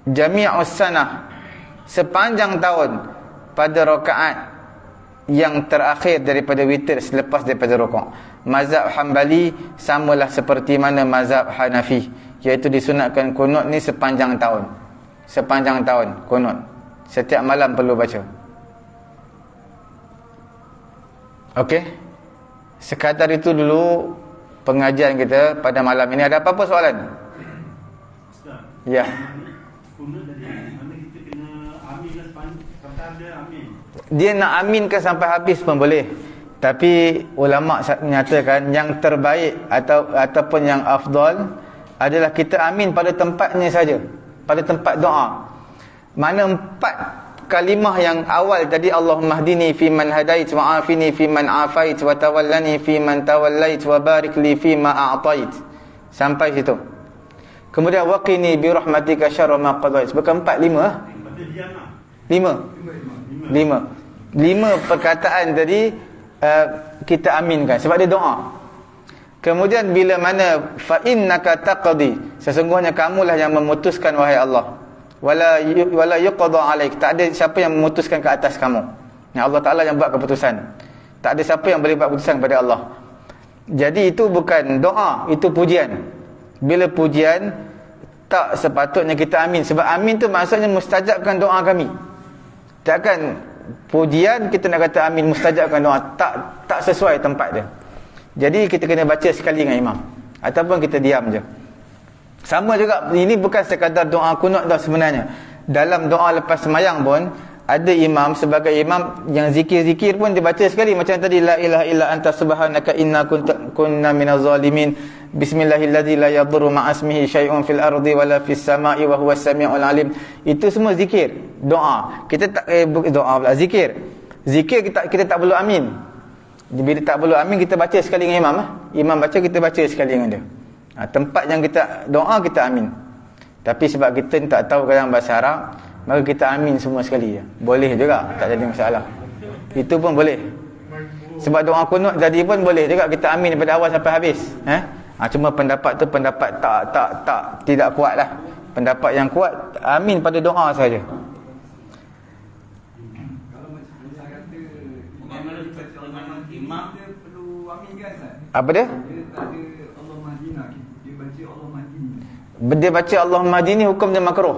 jami'us sanah, sepanjang tahun, pada rakaat yang terakhir daripada witir, selepas daripada rukuk. Mazhab Hambali samalah seperti mana mazhab Hanafi, iaitu disunatkan kunut ni sepanjang tahun. Sepanjang tahun kunut, setiap malam perlu baca. Okey, sekadar itu dulu pengajian kita pada malam ini. Ada apa-apa soalan? Ustaz, ya. kunut dari mana kita kena amin sampai ada amin? Dia nak aminkan sampai habis pun boleh. Tapi ulama menyatakan yang terbaik ataupun yang afdal adalah kita amin pada tempatnya saja, pada tempat doa. Mana 4 kalimah yang awal tadi, Allahumma hdini fi man hadait wa afini fi man afait wa tawallani fi man tawallait wa barik li fi ma a'tait, sampai situ. Kemudian waqini bi rahmatika syarra ma qadait. Bukan 4, 5. 5 perkataan tadi kita aminkan sebab dia doa. Kemudian bila mana fa innaka taqdi, sesungguhnya kamulah yang memutuskan wahai Allah, wala yuqda alaik, tak ada siapa yang memutuskan ke atas kamu. Allah Ta'ala yang buat keputusan, tak ada siapa yang boleh buat keputusan kepada Allah. Jadi itu bukan doa, itu pujian. Bila pujian, tak sepatutnya kita amin. Sebab amin tu maksudnya mustajabkan doa kami. Takkan pujian kita nak kata amin mustajabkan doa, tak sesuai tempat dia. Jadi kita kena baca sekali dengan imam, ataupun kita diam je. Sama juga, ini bukan sekadar doa kunut dah sebenarnya. Dalam doa lepas sembahyang pun ada imam, sebagai imam yang zikir-zikir pun dia baca sekali. Macam tadi, la ilaha illa anta subhanaka inna kunna minaz zalimin, bismillahilladzi la yadurru ma'asmihi syai'un fil ardi wala fis sama'i wa huwas samiul alim. Itu semua zikir, doa. Kita tak doa pula, zikir. Zikir kita tak perlu amin. Bila tak perlu amin, kita baca sekali dengan imam. Imam baca, kita baca sekali dengan dia. Tempat yang kita doa, kita amin. Tapi sebab kita tak tahu kadang bahasa Arab, maka kita amin semua sekali je. Boleh juga, tak jadi masalah. Itu pun boleh. Sebab doa kunut tadi pun boleh juga kita amin daripada awal sampai habis. Cuma pendapat tu pendapat tidak kuat lah. Pendapat yang kuat, amin pada doa saja. Kalau macam saya kata imam dia perlu amin kan, Ustaz? Apa dia? Dia tak ada Allah Mahdina, dia baca Allah Mahdini. Dia baca Allahumma hdini, hukum dia makruh.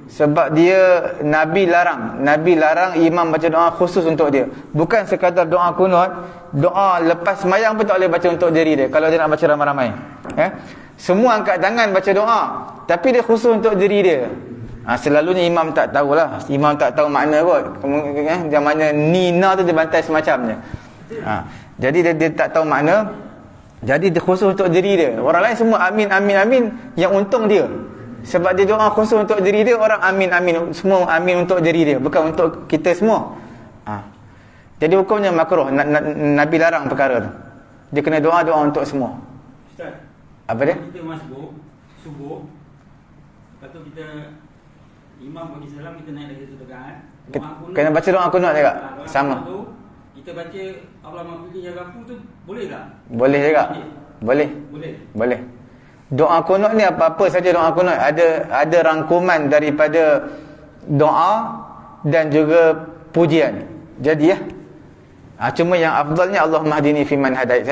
Sebab dia Nabi larang imam baca doa khusus untuk dia. Bukan sekadar doa kunut, doa lepas sembahyang pun tak boleh baca untuk diri dia kalau dia nak baca ramai-ramai. Semua angkat tangan baca doa, tapi dia khusus untuk diri dia. Selalunya imam tak tahulah, imam tak tahu makna kot. Yang mana nina tu dia bantai semacamnya. Jadi dia tak tahu makna. Jadi dia khusus untuk diri dia. Orang lain semua amin amin amin, yang untung dia. Sebab dia doa khusus untuk diri dia, orang amin amin, semua amin untuk diri dia, bukan untuk kita semua. Jadi hukumnya makruh. Nabi larang perkara tu. Dia kena doa untuk semua. Ustaz, apa dia? Kita masuk subuh, lepas tu kita imam bagi salam, kita naik lagi satu rakaat. Kena baca doa kunut juga. Sama. Kita baca Allah maghfirli ya ghafur tu boleh tak? Boleh juga. Boleh. Doa kunut ni apa-apa saja doa kunut ada rangkuman daripada doa dan juga pujian. Jadi cuma yang afdalnya Allahumma hdini fiman hadait.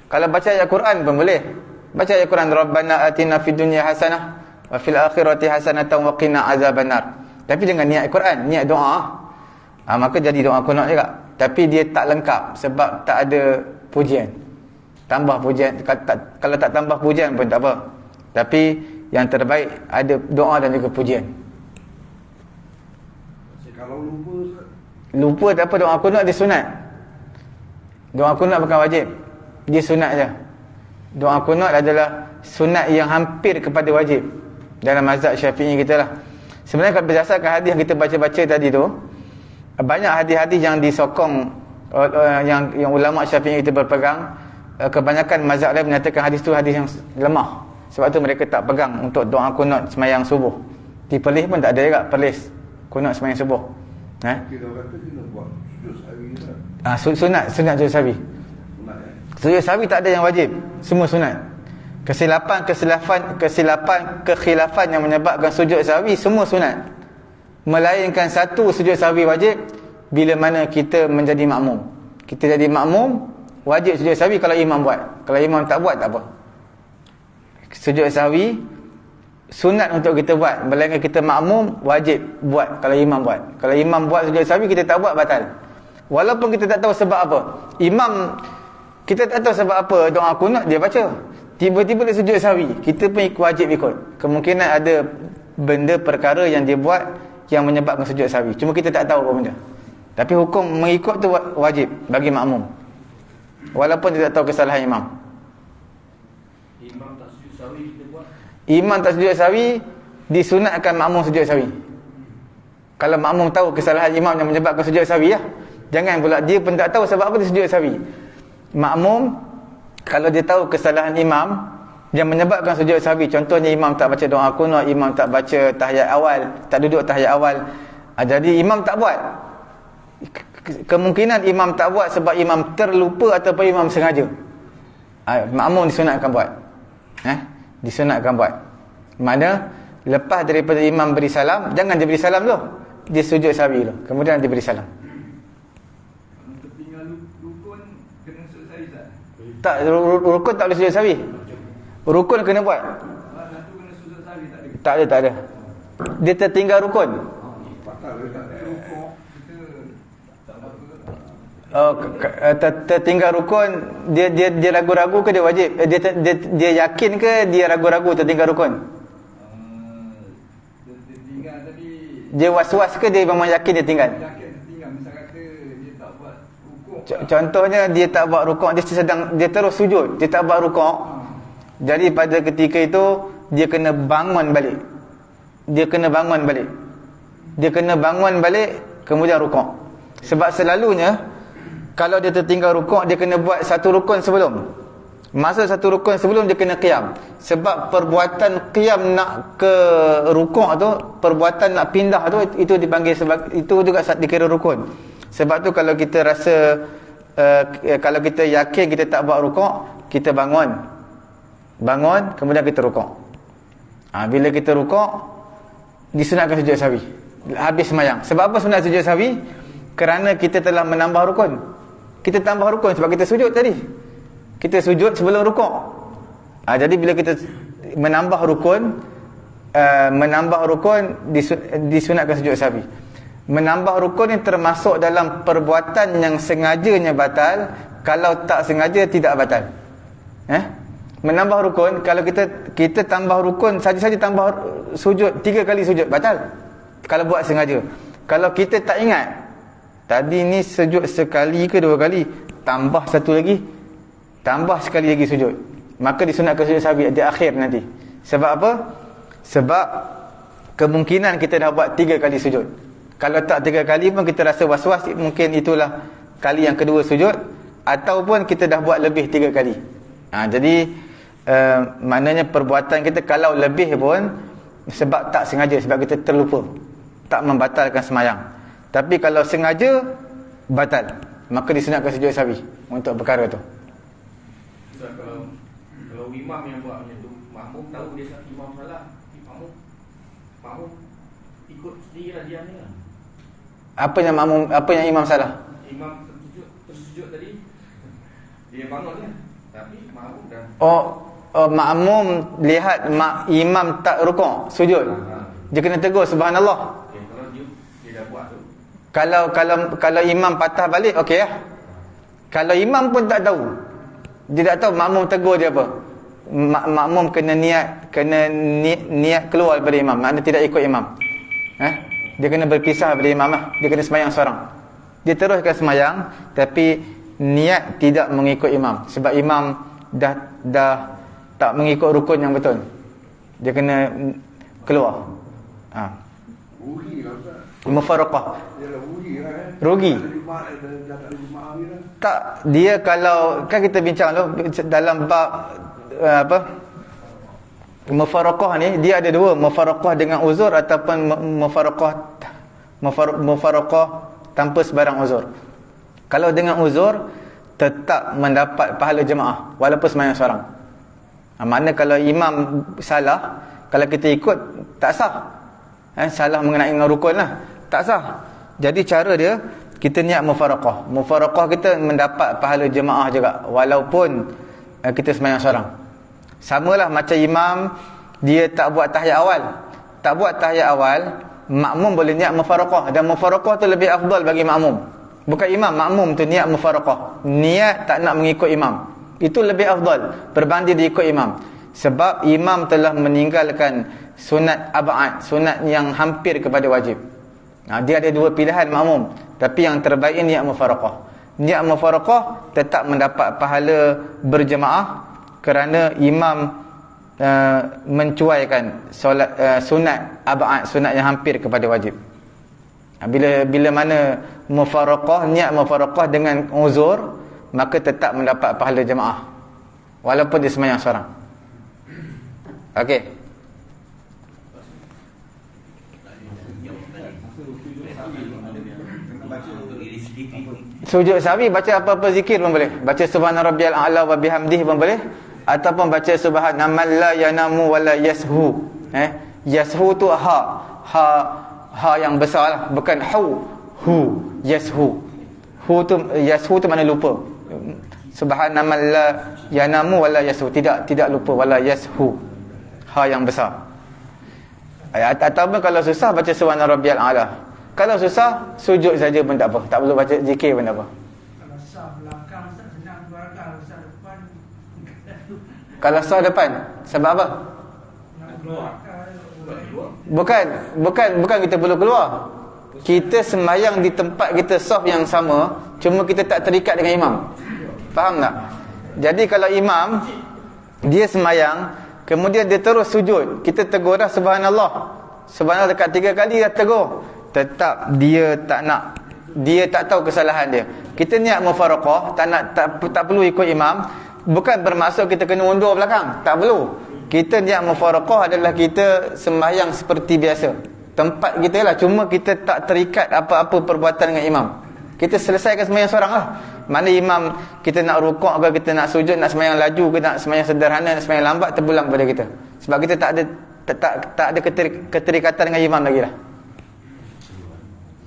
Kalau baca ayat Quran pun boleh. Baca ayat Quran, Rabbana atina fid dunya hasanah wa fil akhirati hasanatan wa qina azabannar. Tapi dengan niat Quran, niat doa, maka jadi doa kunut juga. Tapi dia tak lengkap sebab tak ada pujian. Tambah pujian, kalau tak tambah pujian pun tak apa. Tapi yang terbaik ada doa dan juga pujian. Kalau lupa tak apa, doa kunut dia sunat. Doa kunut bukan wajib, dia sunat je. Doa kunut adalah sunat yang hampir kepada wajib dalam mazhab Syafi'i kita lah. Sebenarnya kalau berdasarkan hadis yang kita baca-baca tadi tu, banyak hadis-hadis yang disokong yang ulama Syafi'i kita berpegang. Kebanyakan mazhab lain menyatakan hadis tu hadis yang lemah. Sebab tu mereka tak pegang untuk doa kunut sembahyang subuh. Diperlis pun tak ada juga perlis kunut sembahyang subuh. Kita kata kena buat sujud sawi kan? Sunat sujud sawi. Sujud sawi tak ada yang wajib, semua sunat. Kekhilafan yang menyebabkan sujud sawi semua sunat. Melainkan satu sujud sawi wajib bila mana kita menjadi makmum. Kita jadi makmum, wajib sujud sawi kalau imam buat. Kalau imam tak buat, tak apa. Sujud sawi sunat untuk kita buat, melainkan kita makmum wajib buat kalau imam buat. Kalau imam buat sujud sawi, kita tak buat, batal. Walaupun kita tak tahu sebab apa. Imam, kita tak tahu sebab apa doa kunut dia baca, tiba-tiba dia sujud sawi, kita pun wajib ikut. Kemungkinan ada benda perkara yang dia buat yang menyebabkan sujud sawi, cuma kita tak tahu apa benda. Tapi hukum mengikut tu wajib bagi makmum, walaupun dia tak tahu kesalahan imam. Imam tak sujud sawi, kita buat. Imam tak sujud sawi, disunatkan makmum sujud sawi. Kalau makmum tahu kesalahan imam yang menyebabkan sujud sawi, jangan pula dia pun tak tahu sebab apa dia sujud sawi. Makmum kalau dia tahu kesalahan imam yang menyebabkan sujud sawi, contohnya imam tak baca doa kunut, imam tak baca tahiyat awal, tak duduk tahiyat awal, jadi imam tak buat. Kemungkinan imam tak buat sebab imam terlupa ataupun imam sengaja. Makmum disunatkan buat. Disunatkan buat. Makna lepas daripada imam beri salam, jangan dia beri salam dulu, dia sujud sawi dulu, kemudian dia beri salam. Tertinggal rukun kena sujud sawi tak? Tak, rukun tak boleh sujud sawi. Rukun kena buat. Satu kena sujud sawi tak ada. Tak ada. Dia tertinggal rukun. Tertinggal rukun, dia ragu-ragu ke dia wajib? Dia yakin ke dia ragu-ragu tertinggal rukun? Tertinggal tadi. Dia was-was ke dia memang yakin dia tinggal? Yakin tertinggal. Misal kata dia tak buat rukuk. Contohnya dia tak buat rukuk, dia terus sujud, dia tak buat rukuk. Jadi pada ketika itu dia kena bangun balik. Dia kena bangun balik kemudian rukuk. Sebab selalunya kalau dia tertinggal rukuk, dia kena buat satu rukun sebelum. Masa satu rukun sebelum dia kena qiyam. Sebab perbuatan qiyam nak ke rukuk tu, perbuatan nak pindah tu, itu dipanggil itu juga dikira rukun. Sebab tu kalau kita rasa kalau kita yakin kita tak buat rukuk, kita bangun kemudian kita rukuk. Bila kita rukuk, disunatkan sujud sawi habis sembahyang. Sebab apa sunat sujud sawi? Kerana kita telah menambah rukun. Kita tambah rukun sebab kita sujud tadi. Kita sujud sebelum rukuk. Jadi bila kita menambah rukun, menambah rukun disunatkan sujud sahwi. Menambah rukun ni termasuk dalam perbuatan yang sengajanya batal, kalau tak sengaja tidak batal. Menambah rukun, kalau kita tambah rukun saja-saja, tambah sujud 3 kali sujud, batal kalau buat sengaja. Kalau kita tak ingat tadi ni sujud sekali ke 2 kali, tambah satu lagi, tambah sekali lagi sujud, maka disunatkan sujud sahwi di akhir nanti. Sebab apa? Sebab kemungkinan kita dah buat 3 kali sujud. Kalau tak 3 kali pun kita rasa was-was, mungkin itulah kali yang kedua sujud, ataupun kita dah buat lebih 3 kali. Jadi maknanya perbuatan kita kalau lebih pun sebab tak sengaja, sebab kita terlupa, tak membatalkan semayang. Tapi kalau sengaja, batal, maka disunatkan sujud sahwi untuk perkara tu. Ustaz, kalau imam yang buat macam tu, makmum tahu dia imam salah, makmum ikut sendiri lah, diam ni lah. Apa yang imam salah? Imam tersujud tadi, dia bangun kan, tapi makmum dah makmum lihat imam tak rukuk, sujud, dia kena tegur subhanallah. Kalau dia dah buat tu, kalau imam patah balik, okey lah. Kalau imam pun tak tahu, dia tak tahu, makmum tegur dia apa, makmum kena niat keluar daripada imam, maknanya tidak ikut imam. Dia kena berpisah daripada imam lah. Dia kena semayang seorang. Dia teruskan semayang, tapi niat tidak mengikut imam, sebab imam dah tak mengikut rukun yang betul. Dia kena keluar. Rugi lah Ustaz. Mufaraqah. Dia dah rugi lah Rugi. Dah tak ada Jumaat lagi dah. Tak, dia kalau kan kita bincang tu dalam bab mufaraqah ni, dia ada dua, mufaraqah dengan uzur ataupun mufaraqah tanpa sebarang uzur. Kalau dengan uzur, tetap mendapat pahala jemaah walaupun sembahyang seorang. Makna kalau imam salah, kalau kita ikut, tak sah. Salah mengenai dengan rukun lah, tak sah. Jadi cara dia, kita niat mufaraqah. Mufaraqah kita mendapat pahala jemaah juga walaupun kita sembahyang seorang. Samalah macam imam, dia tak buat tahiyat awal. Tak buat tahiyat awal, makmum boleh niat mufaraqah, dan mufaraqah tu lebih afdal bagi makmum. Bukan imam, makmum tu niat mufaraqah, niat tak nak mengikut imam, itu lebih afdal berbanding diikut imam. Sebab imam telah meninggalkan sunat ab'ad, sunat yang hampir kepada wajib. Dia ada dua pilihan makmum, tapi yang terbaik niat mufaraqah. Niat mufaraqah tetap mendapat pahala berjemaah kerana imam mencuaikan solat sunat ab'ad, sunat yang hampir kepada wajib. Bila mana mufaraqah, niat mufaraqah dengan uzur, maka tetap mendapat pahala jemaah walaupun dia sembahyang seorang. Okey. Sujud sahwi baca apa-apa zikir pun boleh. Baca subhana rabbiyal a'la wa bihamdihi pun boleh, ataupun baca subhana man la yanamu wa la yashu. Yashu tu ha yang besar lah, bukan hu yashu. Yashu tu mana lupa. Subhana man la yanamu wa la yashu, tidak lupa, wala yashu, ha yang besar. Ataupun kalau susah baca subhana rabbiyal a'la. Kalau susah, sujud saja pun tak apa, tak perlu baca zikir pun tak apa. Kalau sah belakang senang belakang, sah depan. Kalau sah depan, sebab apa? Bukan kita perlu keluar. Kita sembahyang di tempat kita saf yang sama, cuma kita tak terikat dengan imam. Faham tak? Jadi kalau imam dia sembahyang, kemudian dia terus sujud, kita tegur dah subhanallah dekat 3 kali dah tegur, tetap dia tak tahu kesalahan dia. Kita niat mufaraqah, tak perlu ikut imam. Bukan bermaksud kita kena undur belakang, tak perlu. Kita niat mufaraqah adalah kita sembahyang seperti biasa, tempat kita lah, cuma kita tak terikat apa-apa perbuatan dengan imam. Kita selesaikan sembahyang seorang lah. Mana imam kita nak rukuk ke, kita nak sujud, nak sembahyang laju ke, nak sembahyang sederhana, nak sembahyang lambat, terpulang pada kita. Sebab kita tak ada keterikatan dengan imam lagi lah.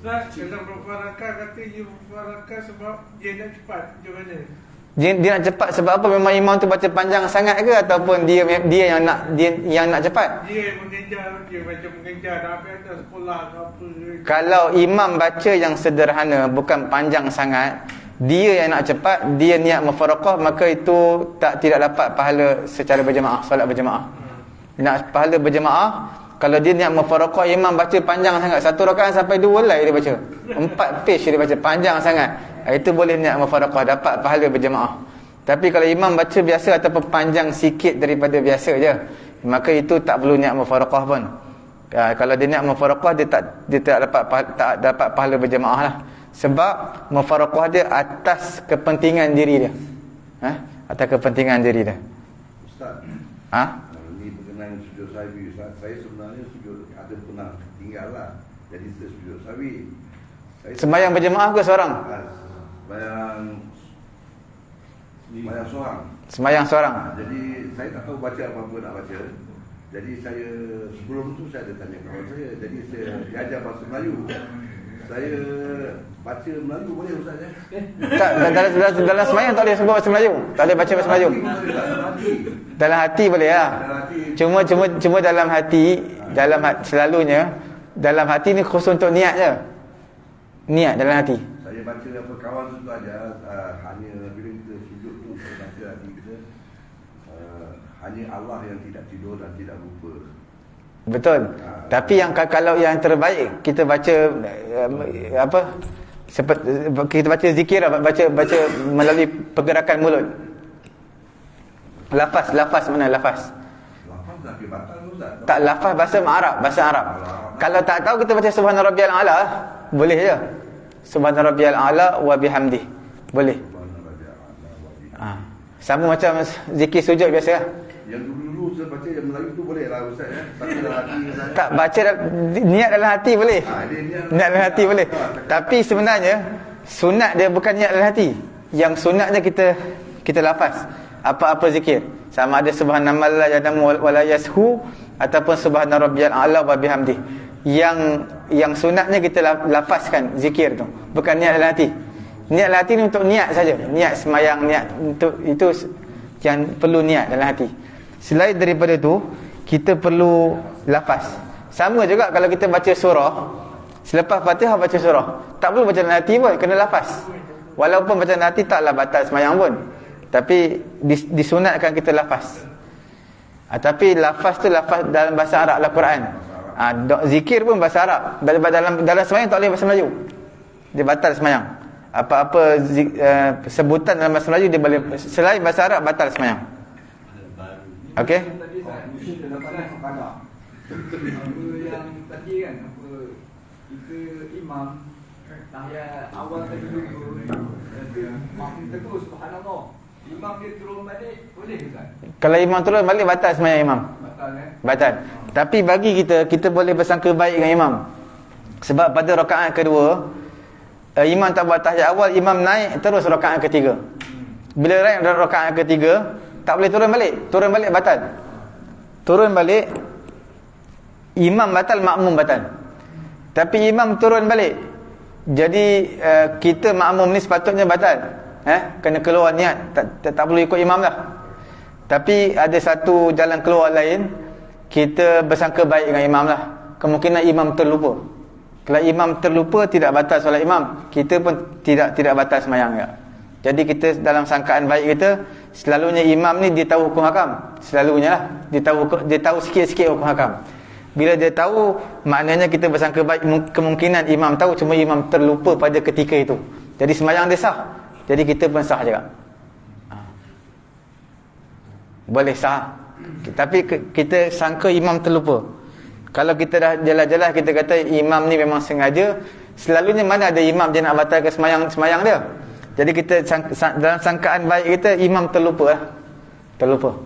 Ustaz, dalam mufarakah kata dia mufarakah sebab dia nak cepat, macam mana? Dia nak cepat sebab apa? Memang imam tu baca panjang sangat ke, ataupun dia yang nak cepat? Dia mengejar, dia macam mengejar dah habis atas sekolah ke apa. Kalau imam baca yang sederhana, bukan panjang sangat, dia yang nak cepat, dia niat mufaraqah, maka itu tidak dapat pahala secara berjemaah, solat berjemaah. Nak pahala berjemaah, kalau dia niat mufaraqah, imam baca panjang sangat, 1 rakaat sampai 2 helai dia baca, 4 page dia baca, panjang sangat, itu boleh niat mufaraqah, dapat pahala berjemaah. Tapi kalau imam baca biasa ataupun panjang sikit daripada biasa je, maka itu tak perlu niat mufaraqah pun. Kalau dia niat mufaraqah, dia tak dapat pahala berjemaah lah. Sebab mufaraqah dia atas kepentingan diri dia. Atas kepentingan diri dia. Ustaz, ini berkenaan sujud sahwi, Ustaz. Saya sebenarnya sujud ada pernah tinggal lah. Jadi saya sujud sahwi. Sembahyang berjemaah ke seorang? Sembahyang seorang. Sembahyang seorang. Jadi saya tak tahu baca apa-apa nak baca. Jadi saya sebelum tu saya ada tanya kawan saya. Jadi saya diajar bahasa Melayu. Saya baca Melayu boleh Ustaz ya? Tak, dalam sembahyang tak boleh sebut bahasa Melayu. Tak boleh baca bahasa Melayu. Dalam hati boleh lah. Cuma dalam hati, selalunya dalam hati ni khusus untuk niat je. Niat dalam hati. Saya baca apa kawan tu aja, hanya bila kita sujud tu saya baca hati kita, hanya Allah yang tidak tidur dan tidak lupa. Betul. Tapi yang kalau yang terbaik kita baca kita baca zikir, baca melalui pergerakan mulut. Lafaz mana lafaz? Lafaz tapi batal Ustaz. Tak, lafaz bahasa Arab. Kalau tak tahu kita baca subhana rabbiyal a'la, boleh je. Subhana rabbiyal a'la wa bihamdi. Boleh. Sama macam zikir sujud biasa lah. Yang dulu saya baca yang Melayu tu boleh lah Ustaz ya. Tapi dalam hati saya Tak, baca niat dalam hati boleh. Niat dalam hati boleh. Tapi sebenarnya sunat dia bukan niat dalam hati. Yang sunatnya kita lafaz apa-apa zikir. Sama ada subhanallah la yadamu wala yashu ataupun subhana rabbiyal a'la wa bihamdi. Yang sunatnya kita lafazkan zikir tu, bukan niat dalam hati. Niat dalam hati ni untuk niat saja. Niat semayang, niat untuk itu yang perlu niat dalam hati. Selain daripada tu, kita perlu lafaz. Sama juga kalau kita baca surah, selepas Fatihah baca surah, tak perlu baca dalam hati pun, kena lafaz. Walaupun baca dalam hati taklah batal semayang pun, tapi disunatkan kita lafaz. Tapi lafaz tu lafaz dalam bahasa Arab, Al-Quran. Zikir pun bahasa Arab. Dalam semayang tak boleh bahasa Melayu, dia batal semayang. Apa-apa sebutan dalam bahasa Melayu dia boleh, selain bahasa Arab batal semayang. Okey? Tadi saya yang tadi kan apa, kita imam tahiyat awal tadi tu makin tegur subhanallah, imam dia turun balik boleh ke Ustaz? Kalau imam turun balik batal semayang imam. Batal. Tapi bagi kita boleh bersangka baik dengan imam. Sebab pada rakaat kedua imam tak buat tahiyat awal, imam naik terus rakaat ketiga. Bila naik rakaat ketiga, tak boleh turun balik. Turun balik batal. Turun balik imam batal, makmum batal. Tapi imam turun balik, jadi kita makmum ni sepatutnya batal. Kena keluar niat, tak perlu ikut imam lah. Tapi ada satu jalan keluar lain, kita bersangka baik dengan imam lah. Kemungkinan imam terlupa. Kalau imam terlupa, tidak batal solat imam, kita pun tidak batal semayang ya. Jadi kita dalam sangkaan baik kita, selalunya imam ni dia tahu hukum hakam. Selalunya lah, dia tahu sikit-sikit hukum hakam. Bila dia tahu, maknanya kita bersangka baik, kemungkinan imam tahu, cuma imam terlupa pada ketika itu. Jadi semayang dia sah. Jadi kita pun sah juga. Boleh sah. Tapi kita sangka imam terlupa. Kalau kita dah jelas-jelas kita kata imam ni memang sengaja, selalunya mana ada imam dia nak batalkan semayang dia. Jadi kita dalam sangkaan baik kita, imam terlupa lah. Terlupa.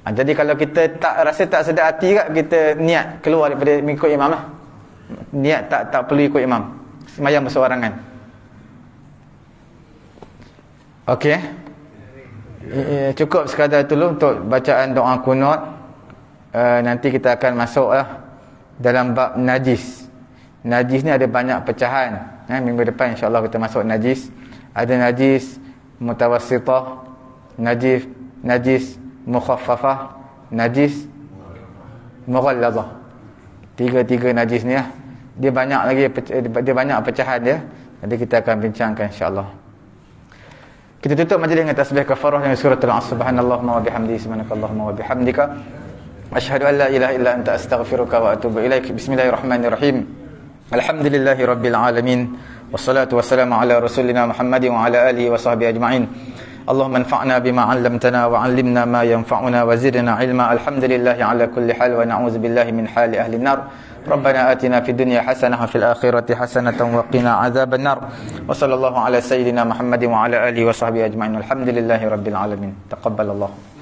Jadi kalau kita rasa tak sedar hati kat, kita niat keluar daripada mengikut imam lah. Niat tak perlu ikut imam, semayang berseorangan. Okey. Cukup sekadar dulu untuk bacaan doa kunut. Nanti kita akan masuk lah dalam bab najis. Najis ni ada banyak pecahan. Minggu depan insyaAllah kita masuk najis. Ada najis mutawassithah, najis mukhaffafah, najis mughalladhah. Tiga-tiga najis ni lah. Dia banyak lagi, dia banyak pecahan dia. Nanti kita akan bincangkan insya-Allah. Kita tutup majlis dengan tasbih kafarah dengan surah Al-Asr. Subhanallahumma wa bihamdihi, subhanakallahumma wa bihamdika, asyhadu an la ilaha illa anta astaghfiruka wa atubu ilaik. Bismillahirrahmanirrahim. Alhamdulillahi rabbil alamin. Wassalatu wassalamu ala rasulina Muhammadin wa ala alihi wa sahbihi ajma'in. Allahumma anfa'na bima 'allamtana wa 'allimna ma yanfa'una wa zidna 'ilma. Alhamdulillahi ala kulli hal wa na'udzu billahi min hali ahli an-nar. Rabbana atina fid dunya hasanah wa fil akhirati hasanatan wa qina 'adzaban nar. Wa sallallahu ala sayyidina Muhammadin wa ala alihi wa sahbihi ajma'in. Alhamdulillahi rabbil alamin. Taqabbalallah.